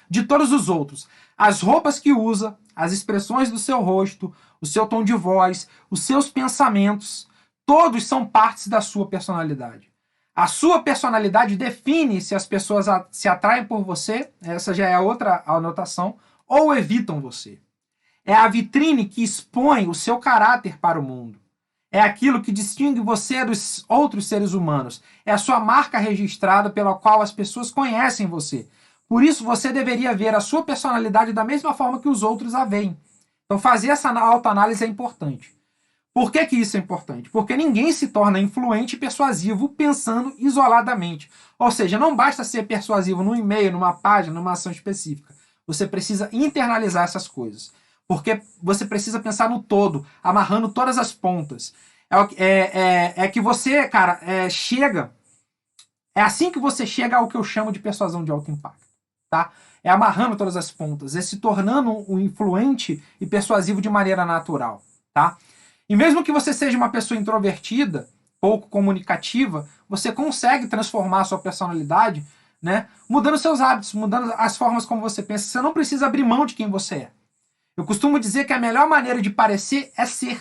de todos os outros. As roupas que usa, as expressões do seu rosto, o seu tom de voz, os seus pensamentos, todos são partes da sua personalidade. A sua personalidade define se as pessoas se atraem por você, essa já é a outra anotação, ou evitam você. É a vitrine que expõe o seu caráter para o mundo. É aquilo que distingue você dos outros seres humanos. É a sua marca registrada pela qual as pessoas conhecem você. Por isso, você deveria ver a sua personalidade da mesma forma que os outros a veem. Então, fazer essa autoanálise é importante. Por que isso é importante? Porque ninguém se torna influente e persuasivo pensando isoladamente. Ou seja, não basta ser persuasivo num e-mail, numa página, numa ação específica. Você precisa internalizar essas coisas. Porque você precisa pensar no todo, amarrando todas as pontas. É que você, cara, chega. É assim que você chega ao que eu chamo de persuasão de alto impacto. Tá? É amarrando todas as pontas, é se tornando um influente e persuasivo de maneira natural. Tá? E mesmo que você seja uma pessoa introvertida, pouco comunicativa, você consegue transformar a sua personalidade, né, mudando seus hábitos, mudando as formas como você pensa. Você não precisa abrir mão de quem você é. Eu costumo dizer que a melhor maneira de parecer é ser.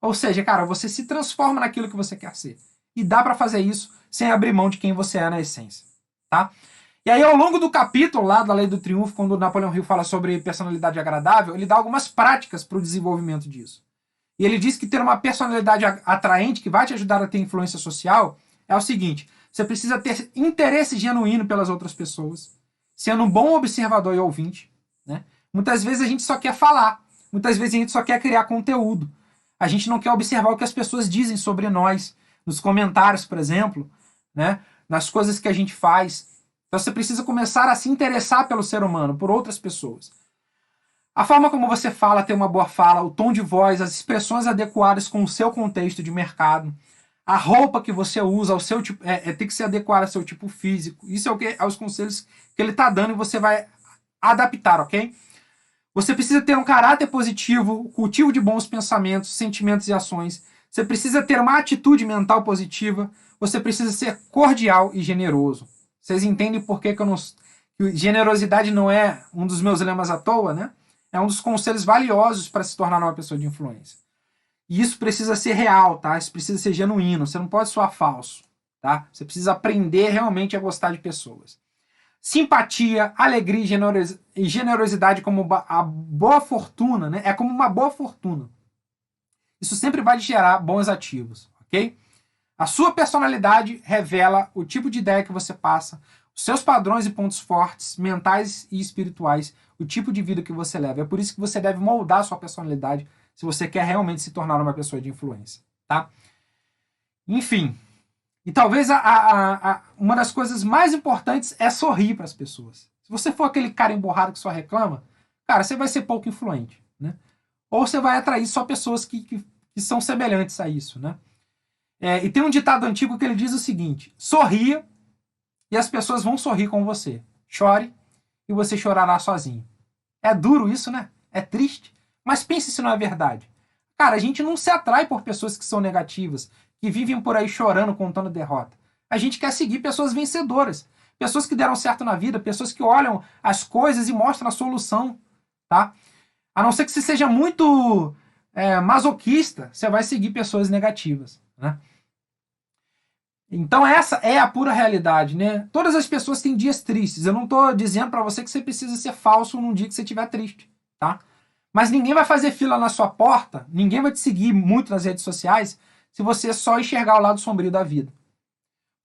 Ou seja, cara, você se transforma naquilo que você quer ser. E dá para fazer isso sem abrir mão de quem você é na essência. Tá? E aí, ao longo do capítulo lá da Lei do Triunfo, quando o Napoleão Hill fala sobre personalidade agradável, ele dá algumas práticas para o desenvolvimento disso. E ele diz que ter uma personalidade atraente, que vai te ajudar a ter influência social, é o seguinte: você precisa ter interesse genuíno pelas outras pessoas, sendo um bom observador e ouvinte, né? Muitas vezes a gente só quer falar, muitas vezes a gente só quer criar conteúdo. A gente não quer observar o que as pessoas dizem sobre nós, nos comentários, por exemplo, né? Nas coisas que a gente faz. Então você precisa começar a se interessar pelo ser humano, por outras pessoas. A forma como você fala, ter uma boa fala, o tom de voz, as expressões adequadas com o seu contexto de mercado, a roupa que você usa, o seu tipo, tem que se adequar ao seu tipo físico. Isso é os conselhos que ele está dando e você vai adaptar, ok? Você precisa ter um caráter positivo, cultivo de bons pensamentos, sentimentos e ações. Você precisa ter uma atitude mental positiva. Você precisa ser cordial e generoso. Vocês entendem por que eu não... que generosidade não é um dos meus lemas à toa, né? É um dos conselhos valiosos para se tornar uma pessoa de influência. E isso precisa ser real, tá? Isso precisa ser genuíno. Você não pode soar falso, tá? Você precisa aprender realmente a gostar de pessoas. Simpatia, alegria e generosidade como a boa fortuna, né? É como uma boa fortuna. Isso sempre vai lhe gerar bons ativos, ok? A sua personalidade revela o tipo de ideia que você passa, os seus padrões e pontos fortes, mentais e espirituais, o tipo de vida que você leva. É por isso que você deve moldar a sua personalidade se você quer realmente se tornar uma pessoa de influência, tá? Enfim, e talvez uma das coisas mais importantes é sorrir para as pessoas. Se você for aquele cara emborrado que só reclama, cara, você vai ser pouco influente, né? Ou você vai atrair só pessoas que são semelhantes a isso, né? E tem um ditado antigo que ele diz o seguinte: sorria e as pessoas vão sorrir com você. Chore e você chorará sozinho. É duro isso, né? É triste. Mas pense se não é verdade. Cara, a gente não se atrai por pessoas que são negativas, que vivem por aí chorando, contando derrota. A gente quer seguir pessoas vencedoras, pessoas que deram certo na vida, pessoas que olham as coisas e mostram a solução, tá? A não ser que você seja muito masoquista, você vai seguir pessoas negativas, né? Então essa é a pura realidade, né? Todas as pessoas têm dias tristes. Eu não estou dizendo para você que você precisa ser falso num dia que você estiver triste, tá? Mas ninguém vai fazer fila na sua porta, ninguém vai te seguir muito nas redes sociais se você só enxergar o lado sombrio da vida.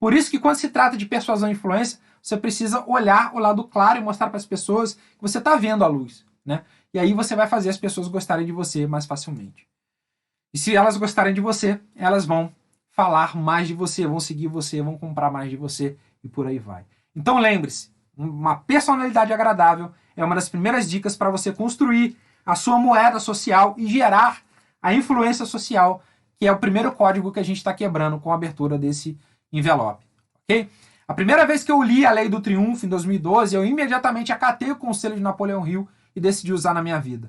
Por isso que quando se trata de persuasão e influência, você precisa olhar o lado claro e mostrar para as pessoas que você está vendo a luz, né? E aí você vai fazer as pessoas gostarem de você mais facilmente. E se elas gostarem de você, elas vão falar mais de você, vão seguir você, vão comprar mais de você e por aí vai. Então lembre-se, uma personalidade agradável é uma das primeiras dicas para você construir a sua moeda social e gerar a influência social, que é o primeiro código que a gente está quebrando com a abertura desse envelope. Ok? A primeira vez que eu li a Lei do Triunfo, em 2012, eu imediatamente acatei o conselho de Napoleão Hill e decidi usar na minha vida.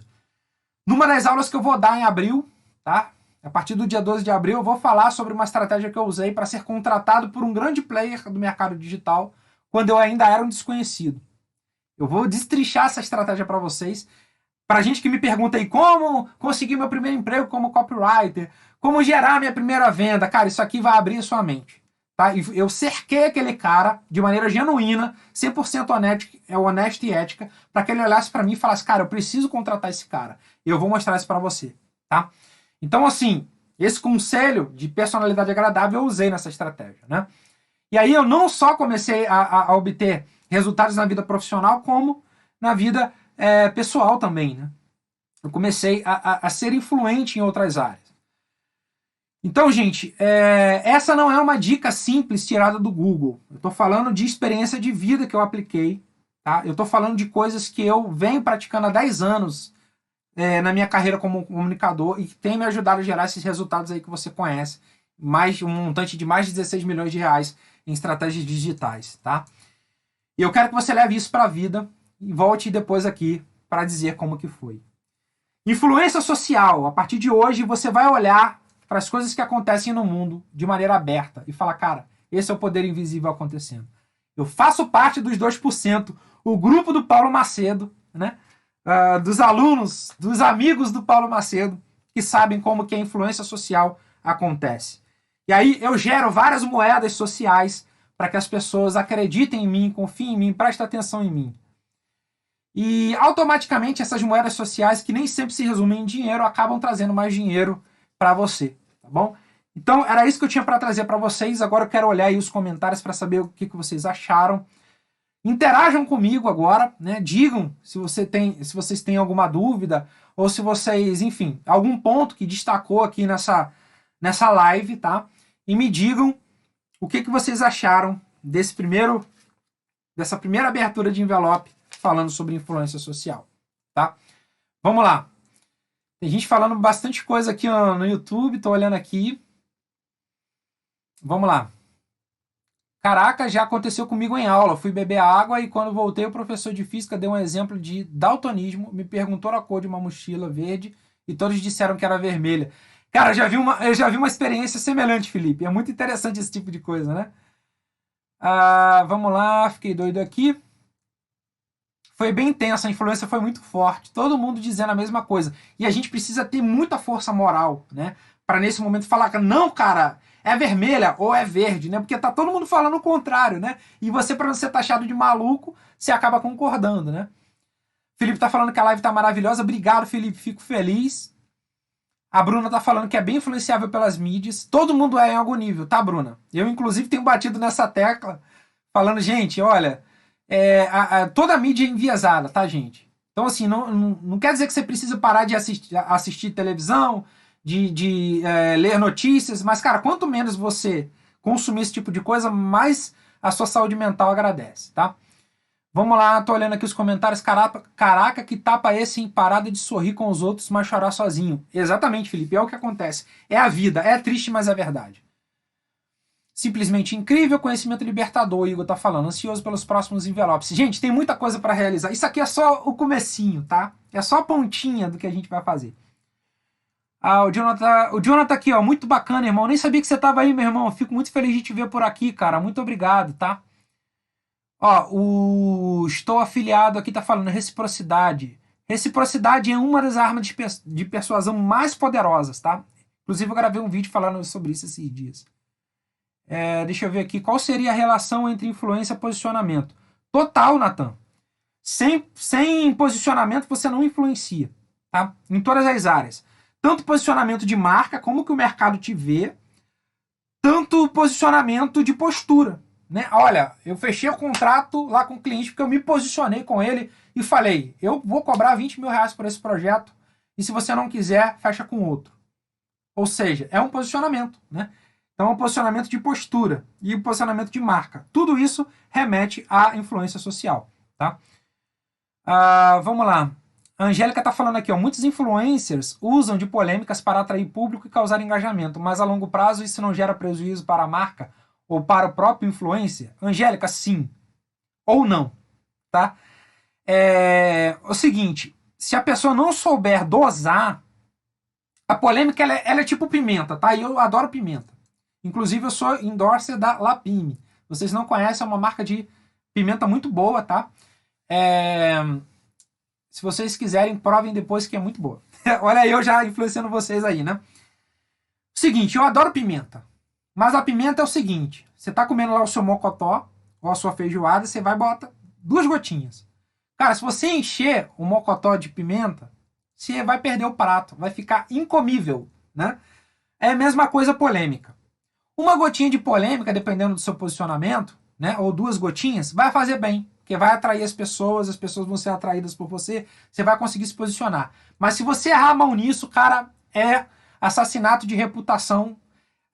Numa das aulas que eu vou dar em abril, tá? A partir do dia 12 de abril, eu vou falar sobre uma estratégia que eu usei para ser contratado por um grande player do mercado digital quando eu ainda era um desconhecido. Eu vou destrinchar essa estratégia para vocês. Para gente que me pergunta aí como conseguir meu primeiro emprego como copywriter, como gerar minha primeira venda, cara, isso aqui vai abrir a sua mente. Tá? Eu cerquei aquele cara de maneira genuína, 100% honesta e ética, para que ele olhasse para mim e falasse, cara, eu preciso contratar esse cara. E eu vou mostrar isso para você. Tá? Então, assim, esse conselho de personalidade agradável eu usei nessa estratégia. Né? E aí eu não só comecei a obter resultados na vida profissional, como na vida pessoal também. Né? Eu comecei a ser influente em outras áreas. Então, gente, essa não é uma dica simples tirada do Google. Eu estou falando de experiência de vida que eu apliquei. Tá? Eu estou falando de coisas que eu venho praticando há 10 anos na minha carreira como comunicador e que tem me ajudado a gerar esses resultados aí que você conhece. Um montante de mais de 16 milhões de reais em estratégias digitais. Tá? E eu quero que você leve isso para a vida e volte depois aqui para dizer como que foi. Influência social. A partir de hoje, você vai olhar para as coisas que acontecem no mundo de maneira aberta e falar, cara, esse é o poder invisível acontecendo. Eu faço parte dos 2%, o grupo do Paulo Macedo, né? Dos alunos, dos amigos do Paulo Macedo, que sabem como que a influência social acontece. E aí eu gero várias moedas sociais para que as pessoas acreditem em mim, confiem em mim, prestem atenção em mim. E automaticamente essas moedas sociais, que nem sempre se resumem em dinheiro, acabam trazendo mais dinheiro para você, tá bom? Então era isso que eu tinha para trazer para vocês. Agora eu quero olhar aí os comentários para saber o que vocês acharam. Interajam comigo agora, né? Digam se vocês têm alguma dúvida ou se vocês, enfim, algum ponto que destacou aqui nessa live, tá? E me digam o que vocês acharam dessa primeira abertura de envelope falando sobre influência social, tá? Vamos lá. Tem gente falando bastante coisa aqui no YouTube, tô olhando aqui. Vamos lá. Caraca, já aconteceu comigo em aula. Fui beber água e quando voltei o professor de física deu um exemplo de daltonismo, me perguntou a cor de uma mochila verde e todos disseram que era vermelha. Cara, eu já vi uma experiência semelhante, Felipe. É muito interessante esse tipo de coisa, né? Vamos lá, fiquei doido aqui. Foi bem intensa, a influência foi muito forte. Todo mundo dizendo a mesma coisa. E a gente precisa ter muita força moral, né? Para nesse momento falar que não, cara, é vermelha ou é verde, né? Porque tá todo mundo falando o contrário, né? E você, para não ser taxado de maluco, você acaba concordando, né? Felipe tá falando que a live tá maravilhosa. Obrigado, Felipe. Fico feliz. A Bruna tá falando que é bem influenciável pelas mídias. Todo mundo é em algum nível, tá, Bruna? Eu, inclusive, tenho batido nessa tecla, falando, gente, olha, toda a mídia é enviesada, tá, gente? Então, assim, não quer dizer que você precisa parar de assistir televisão, de ler notícias, mas, cara, quanto menos você consumir esse tipo de coisa, mais a sua saúde mental agradece, tá? Vamos lá, tô olhando aqui os comentários. Caraca, que tapa esse em parada de sorrir com os outros, mas chorar sozinho. Exatamente, Felipe, é o que acontece. É a vida, é triste, mas é verdade. Simplesmente incrível, conhecimento libertador, o Igor tá falando. Ansioso pelos próximos envelopes. Gente, tem muita coisa para realizar. Isso aqui é só o comecinho, tá? É só a pontinha do que a gente vai fazer. O Jonathan aqui, ó, muito bacana, irmão. Nem sabia que você tava aí, meu irmão. Fico muito feliz de te ver por aqui, cara. Muito obrigado, tá? Ó, o estou afiliado aqui tá falando reciprocidade. Reciprocidade é uma das armas de persuasão mais poderosas, tá? Inclusive eu gravei um vídeo falando sobre isso esses dias. Deixa eu ver aqui. Qual seria a relação entre influência e posicionamento? Total, Nathan. Sem posicionamento você não influencia, tá? Em todas as áreas. Tanto posicionamento de marca, como que o mercado te vê, tanto posicionamento de postura. Né? Olha, eu fechei o contrato lá com o cliente porque eu me posicionei com ele e falei, eu vou cobrar 20 mil reais por esse projeto e se você não quiser, fecha com outro. Ou seja, é um posicionamento. Né? Então, o posicionamento de postura e o posicionamento de marca. Tudo isso remete à influência social, tá? Vamos lá. A Angélica está falando aqui, ó, muitos influencers usam de polêmicas para atrair público e causar engajamento, mas a longo prazo isso não gera prejuízo para a marca ou para o próprio influencer? Angélica, sim. Ou não, tá? O seguinte, se a pessoa não souber dosar, a polêmica ela é tipo pimenta, tá? E eu adoro pimenta. Inclusive eu sou endorser da Lapime. Vocês não conhecem, é uma marca de pimenta muito boa, tá? Se vocês quiserem, provem depois que é muito boa. Olha eu já influenciando vocês aí, né? Seguinte, eu adoro pimenta. Mas a pimenta é o seguinte, você tá comendo lá o seu mocotó ou a sua feijoada, você vai e bota 2 gotinhas. Cara, se você encher o mocotó de pimenta, você vai perder o prato, vai ficar incomível, né? É a mesma coisa polêmica. Uma gotinha de polêmica, dependendo do seu posicionamento, né, ou 2 gotinhas, vai fazer bem, porque vai atrair as pessoas vão ser atraídas por você, você vai conseguir se posicionar. Mas se você errar a mão nisso, cara, é assassinato de reputação,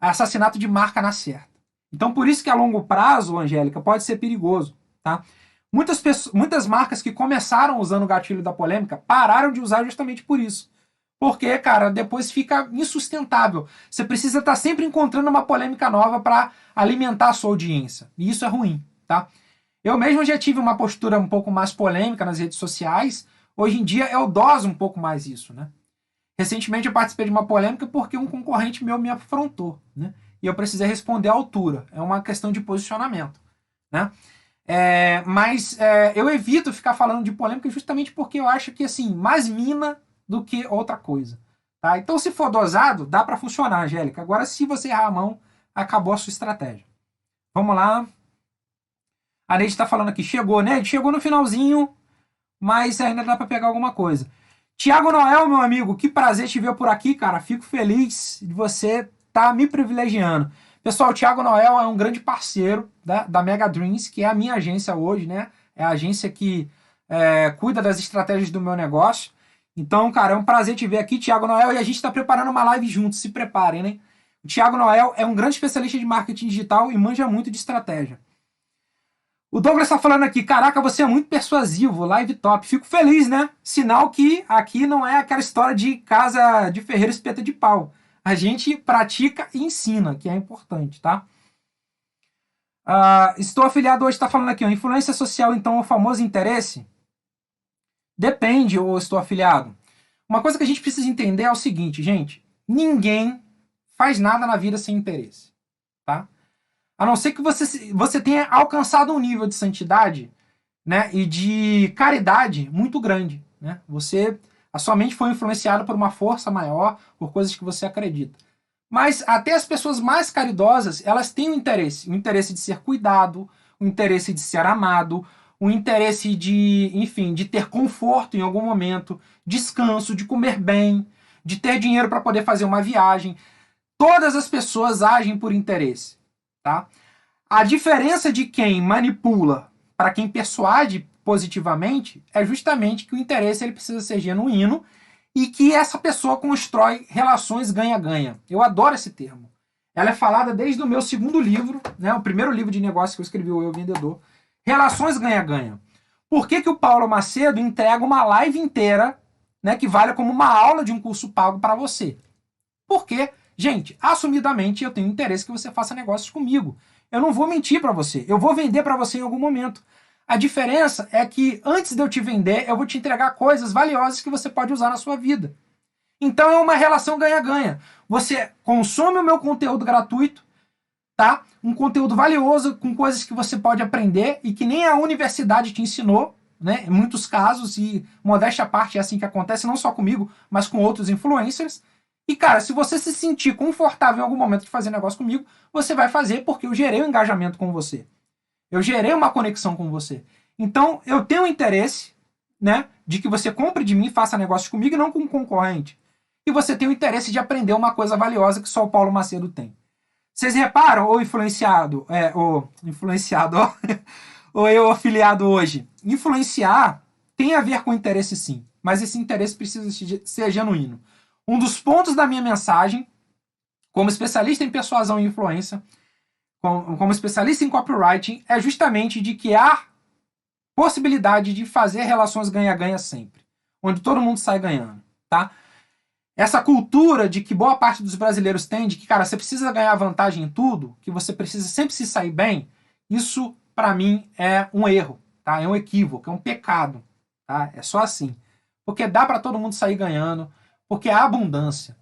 assassinato de marca na certa. Então, por isso que a longo prazo, Angélica, pode ser perigoso, tá? Muitas marcas que começaram usando o gatilho da polêmica pararam de usar justamente por isso. Porque, cara, depois fica insustentável. Você precisa estar sempre encontrando uma polêmica nova para alimentar a sua audiência. E isso é ruim, tá? Eu mesmo já tive uma postura um pouco mais polêmica nas redes sociais. Hoje em dia eu doso um pouco mais isso, né? Recentemente eu participei de uma polêmica porque um concorrente meu me afrontou, né? E eu precisei responder à altura. É uma questão de posicionamento, né? Mas eu evito ficar falando de polêmica justamente porque eu acho que, assim, mais mina do que outra coisa, tá? Então, se for dosado, dá para funcionar, Angélica. Agora, se você errar a mão, acabou a sua estratégia. Vamos lá. A Neide está falando aqui. Chegou, né? Chegou no finalzinho, mas ainda dá para pegar alguma coisa. Tiago Noel, meu amigo, que prazer te ver por aqui, cara. Fico feliz de você estar me privilegiando. Pessoal, o Tiago Noel é um grande parceiro da Mega Dreams, que é a minha agência hoje, né? É a agência que cuida das estratégias do meu negócio. Então, cara, é um prazer te ver aqui, Tiago Noel, e a gente está preparando uma live juntos, se preparem, né? O Tiago Noel é um grande especialista de marketing digital e manja muito de estratégia. O Douglas está falando aqui, caraca, você é muito persuasivo, live top. Fico feliz, né? Sinal que aqui não é aquela história de casa de ferreiro espeta de pau. A gente pratica e ensina, que é importante, tá? Estou afiliado hoje, está falando aqui, ó, influência social, então, o famoso interesse? Depende, ou estou afiliado. Uma coisa que a gente precisa entender é o seguinte, gente. Ninguém faz nada na vida sem interesse, tá? A não ser que você tenha alcançado um nível de santidade, né, e de caridade muito grande, né? A sua mente foi influenciada por uma força maior, por coisas que você acredita. Mas até as pessoas mais caridosas, elas têm o interesse de ser cuidado, o interesse de ser amado, o interesse de, enfim, de ter conforto em algum momento, descanso, de comer bem, de ter dinheiro para poder fazer uma viagem. Todas as pessoas agem por interesse, tá? A diferença de quem manipula para quem persuade positivamente é justamente que o interesse ele precisa ser genuíno e que essa pessoa constrói relações ganha-ganha. Eu adoro esse termo. Ela é falada desde o meu 2º livro, né, o primeiro livro de negócio que eu escrevi, o Eu Vendedor. Relações ganha-ganha. Por que o Paulo Macedo entrega uma live inteira, né, que vale como uma aula de um curso pago para você? Porque, gente, assumidamente eu tenho interesse que você faça negócios comigo. Eu não vou mentir para você. Eu vou vender para você em algum momento. A diferença é que antes de eu te vender, eu vou te entregar coisas valiosas que você pode usar na sua vida. Então é uma relação ganha-ganha. Você consome o meu conteúdo gratuito, tá? Um conteúdo valioso com coisas que você pode aprender e que nem a universidade te ensinou, né? Em muitos casos, e modéstia à parte é assim que acontece, não só comigo, mas com outros influencers. E, cara, se você se sentir confortável em algum momento de fazer negócio comigo, você vai fazer porque eu gerei um engajamento com você. Eu gerei uma conexão com você. Então, eu tenho um interesse, né, de que você compre de mim e faça negócio comigo e não com um concorrente. E você tem o interesse de aprender uma coisa valiosa que só o Paulo Macedo tem. Vocês reparam, ou ou eu afiliado hoje, influenciar tem a ver com interesse sim, mas esse interesse precisa ser genuíno. Um dos pontos da minha mensagem, como especialista em persuasão e influência, como especialista em copywriting, é justamente de que há possibilidade de fazer relações ganha-ganha sempre, onde todo mundo sai ganhando, tá? Essa cultura de que boa parte dos brasileiros tem, de que, cara, você precisa ganhar vantagem em tudo, que você precisa sempre se sair bem, isso, para mim, é um erro, tá? É um equívoco, é um pecado, tá? É só assim. Porque dá para todo mundo sair ganhando, porque há abundância.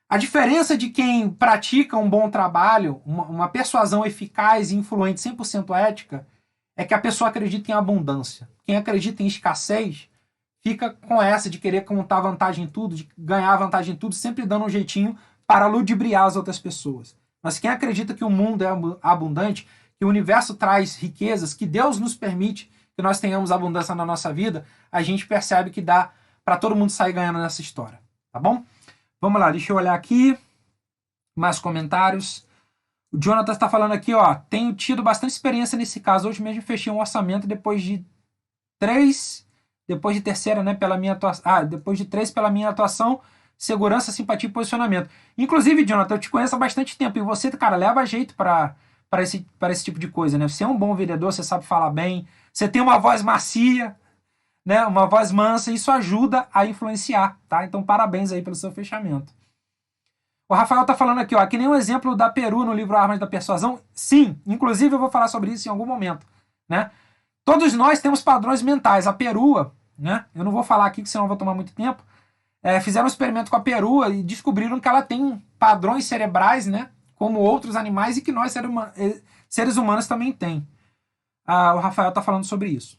A diferença de quem pratica um bom trabalho, uma persuasão eficaz e influente 100% ética, é que a pessoa acredita em abundância. Quem acredita em escassez fica com essa de querer contar vantagem em tudo, de ganhar vantagem em tudo, sempre dando um jeitinho para ludibriar as outras pessoas. Mas quem acredita que o mundo é abundante, que o universo traz riquezas, que Deus nos permite que nós tenhamos abundância na nossa vida, a gente percebe que dá para todo mundo sair ganhando nessa história. Tá bom? Vamos lá, deixa eu olhar aqui. Mais comentários. O Jonathan está falando aqui, ó. Tenho tido bastante experiência nesse caso. Hoje mesmo fechei um orçamento depois de 3, depois de terceira, né, pela minha atuação. Depois de 3 pela minha atuação, segurança, simpatia e posicionamento. Inclusive, Jonathan, eu te conheço há bastante tempo. E você, cara, leva jeito para esse tipo de coisa, né? Você é um bom vendedor, você sabe falar bem, você tem uma voz macia, né? Uma voz mansa, isso ajuda a influenciar, tá? Então, parabéns aí pelo seu fechamento. O Rafael tá falando aqui, ó, que nem um exemplo da Peru no livro Armas da Persuasão. Sim, inclusive eu vou falar sobre isso em algum momento, né? Todos nós temos padrões mentais. A perua, né? Eu não vou falar aqui, que senão eu vou tomar muito tempo. Fizeram um experimento com a perua e descobriram que ela tem padrões cerebrais, né? Como outros animais e que nós, seres humanos, também tem. O Rafael tá falando sobre isso.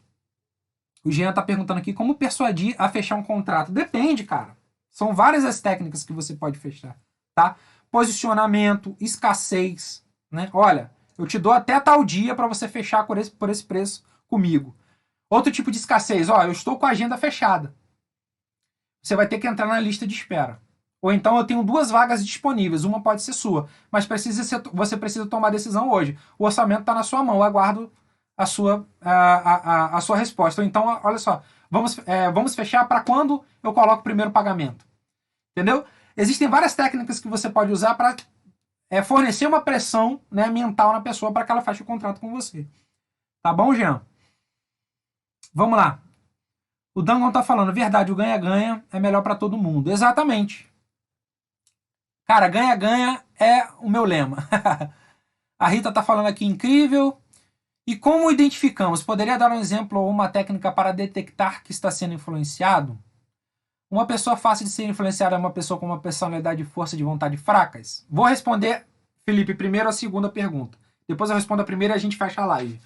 O Jean tá perguntando aqui como persuadir a fechar um contrato. Depende, cara. São várias as técnicas que você pode fechar, tá? Posicionamento, escassez, né? Olha, eu te dou até tal dia para você fechar por esse preço comigo. Outro tipo de escassez, ó, eu estou com a agenda fechada. Você vai ter que entrar na lista de espera. Ou então eu tenho 2 vagas disponíveis, uma pode ser sua, mas você precisa tomar a decisão hoje. O orçamento está na sua mão, eu aguardo a sua resposta. Ou então, olha só, vamos fechar para quando eu coloco o primeiro pagamento. Entendeu? Existem várias técnicas que você pode usar para fornecer uma pressão, né, mental na pessoa para que ela feche o contrato com você. Tá bom, Jean? Vamos lá. O Dangon tá falando, verdade, o ganha-ganha é melhor para todo mundo. Exatamente. Cara, ganha-ganha é o meu lema. A Rita tá falando aqui, incrível. E como identificamos? Poderia dar um exemplo ou uma técnica para detectar que está sendo influenciado? Uma pessoa fácil de ser influenciada é uma pessoa com uma personalidade e força de vontade fracas? Vou responder, Felipe, primeiro a segunda pergunta. Depois eu respondo a primeira e a gente fecha a live.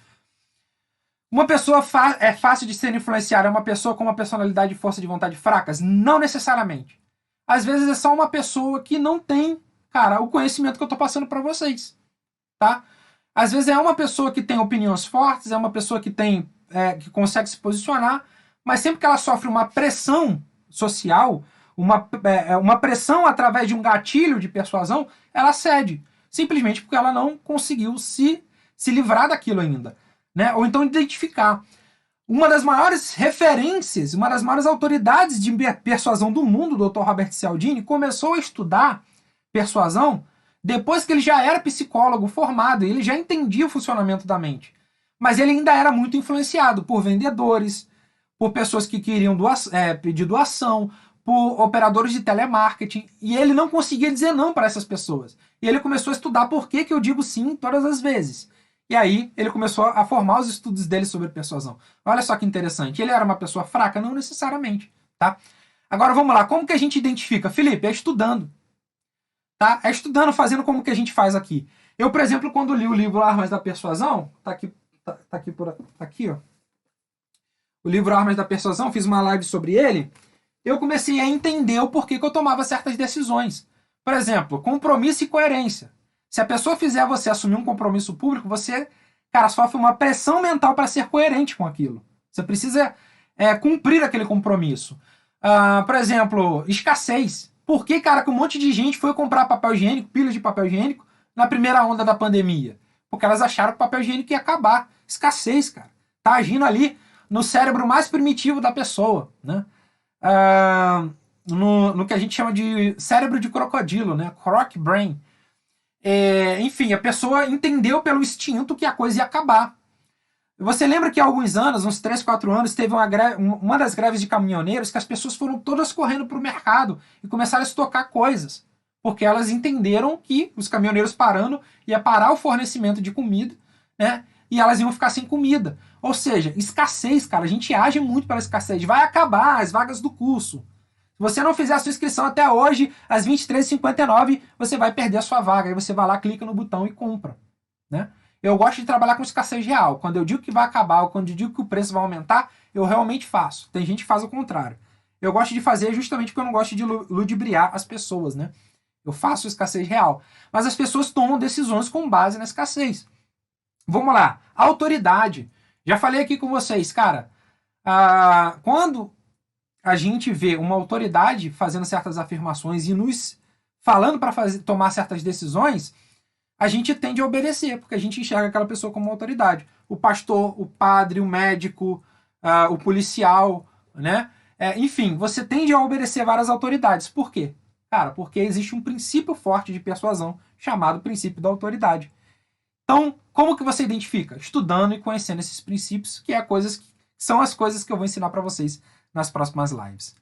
Uma pessoa é fácil de ser influenciada, é uma pessoa com uma personalidade e força de vontade fracas? Não necessariamente. Às vezes é só uma pessoa que não tem, cara, o conhecimento que eu tô passando para vocês, tá? Às vezes é uma pessoa que tem opiniões fortes, é uma pessoa que que consegue se posicionar, mas sempre que ela sofre uma pressão social, uma pressão através de um gatilho de persuasão, ela cede. Simplesmente porque ela não conseguiu se livrar daquilo ainda, né? Ou então identificar. Uma das maiores referências, uma das maiores autoridades de persuasão do mundo, o Dr. Robert Cialdini, começou a estudar persuasão depois que ele já era psicólogo formado, ele já entendia o funcionamento da mente. Mas ele ainda era muito influenciado por vendedores, por pessoas que queriam pedir doação, por operadores de telemarketing, e ele não conseguia dizer não para essas pessoas. E ele começou a estudar por que eu digo sim todas as vezes. E aí ele começou a formar os estudos dele sobre persuasão. Olha só que interessante. Ele era uma pessoa fraca? Não necessariamente, tá? Agora vamos lá. Como que a gente identifica? Felipe, é estudando. Tá? É estudando, fazendo como que a gente faz aqui. Eu, por exemplo, quando li o livro Armas da Persuasão, tá aqui, ó. O livro Armas da Persuasão, fiz uma live sobre ele, eu comecei a entender o porquê que eu tomava certas decisões. Por exemplo, compromisso e coerência. Se a pessoa fizer você assumir um compromisso público, você, cara, sofre uma pressão mental para ser coerente com aquilo. Você precisa cumprir aquele compromisso. Por exemplo, escassez. Por que, cara, que um monte de gente foi comprar papel higiênico, pilhas de papel higiênico, na primeira onda da pandemia? Porque elas acharam que o papel higiênico ia acabar. Escassez, cara. Tá agindo ali no cérebro mais primitivo da pessoa, né? No que a gente chama de cérebro de crocodilo, né? Croc brain. enfim, a pessoa entendeu pelo instinto que a coisa ia acabar. Você lembra que há alguns anos, uns 3, 4 anos, teve uma das greves de caminhoneiros que as pessoas foram todas correndo para o mercado e começaram a estocar coisas. Porque elas entenderam que os caminhoneiros parando ia parar o fornecimento de comida, né? E elas iam ficar sem comida. Ou seja, escassez, cara. A gente age muito pela escassez. Vai acabar as vagas do curso. Se você não fizer a sua inscrição até hoje, às 23h59, você vai perder a sua vaga. Aí você vai lá, clica no botão e compra, né? Eu gosto de trabalhar com escassez real. Quando eu digo que vai acabar ou quando eu digo que o preço vai aumentar, eu realmente faço. Tem gente que faz o contrário. Eu gosto de fazer justamente porque eu não gosto de ludibriar as pessoas, né? Eu faço escassez real. Mas as pessoas tomam decisões com base na escassez. Vamos lá. Autoridade. Já falei aqui com vocês, cara. Quando a gente vê uma autoridade fazendo certas afirmações e nos falando para tomar certas decisões, a gente tende a obedecer, porque a gente enxerga aquela pessoa como uma autoridade. O pastor, o padre, o médico, o policial, né? Enfim, você tende a obedecer várias autoridades. Por quê? Cara, porque existe um princípio forte de persuasão chamado princípio da autoridade. Então, como que você identifica? Estudando e conhecendo esses princípios, que são as coisas que eu vou ensinar para vocês nas próximas lives.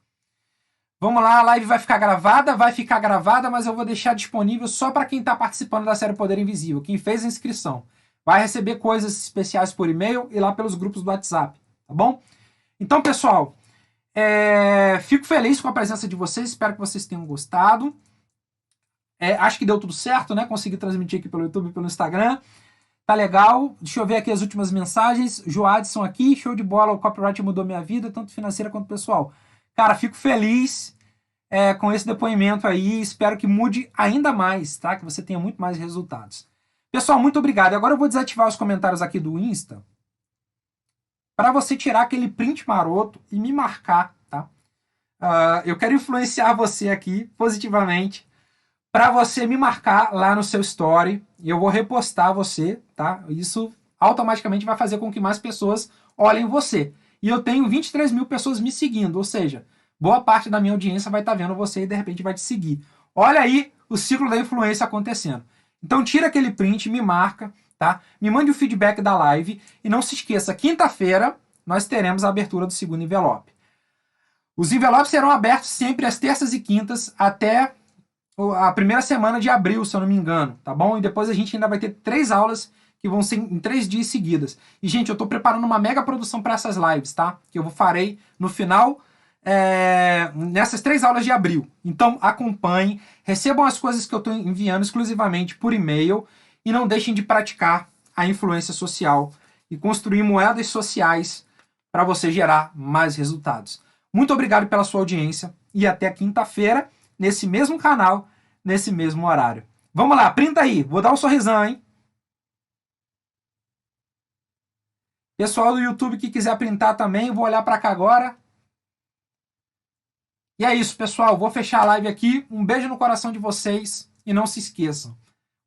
Vamos lá, a live vai ficar gravada, mas eu vou deixar disponível só para quem está participando da série Poder Invisível, quem fez a inscrição. Vai receber coisas especiais por e-mail e lá pelos grupos do WhatsApp, tá bom? Então, pessoal, fico feliz com a presença de vocês, espero que vocês tenham gostado. Acho que deu tudo certo, né? Consegui transmitir aqui pelo YouTube e pelo Instagram. Tá legal. Deixa eu ver aqui as últimas mensagens. Joadson aqui, show de bola, o copyright mudou minha vida, tanto financeira quanto pessoal. Cara, fico feliz com esse depoimento aí. Espero que mude ainda mais, tá? Que você tenha muito mais resultados. Pessoal, muito obrigado. Agora eu vou desativar os comentários aqui do Insta para você tirar aquele print maroto e me marcar, tá? Eu quero influenciar você aqui positivamente para você me marcar lá no seu story e eu vou repostar você, tá? Isso automaticamente vai fazer com que mais pessoas olhem você. E eu tenho 23 mil pessoas me seguindo, ou seja, boa parte da minha audiência vai estar vendo você e de repente vai te seguir. Olha aí o ciclo da influência acontecendo. Então tira aquele print, me marca, tá? Me mande o feedback da live e não se esqueça, quinta-feira nós teremos a abertura do segundo envelope. Os envelopes serão abertos sempre às terças e quintas até a primeira semana de abril, se eu não me engano, tá bom? E depois a gente ainda vai ter 3 aulas que vão ser em 3 dias seguidas. E, gente, eu tô preparando uma mega produção para essas lives, tá? Que eu farei no final, nessas 3 aulas de abril. Então, acompanhem, recebam as coisas que eu tô enviando exclusivamente por e-mail e não deixem de praticar a influência social e construir moedas sociais para você gerar mais resultados. Muito obrigado pela sua audiência e até quinta-feira, nesse mesmo canal, nesse mesmo horário. Vamos lá, printa aí. Vou dar um sorrisão, hein? Pessoal do YouTube que quiser printar também, vou olhar para cá agora. E é isso, pessoal. Vou fechar a live aqui. Um beijo no coração de vocês. E não se esqueçam,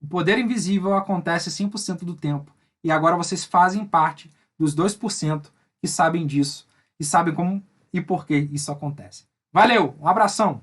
o poder invisível acontece 100% do tempo. E agora vocês fazem parte dos 2% que sabem disso. E sabem como e por que isso acontece. Valeu, um abração.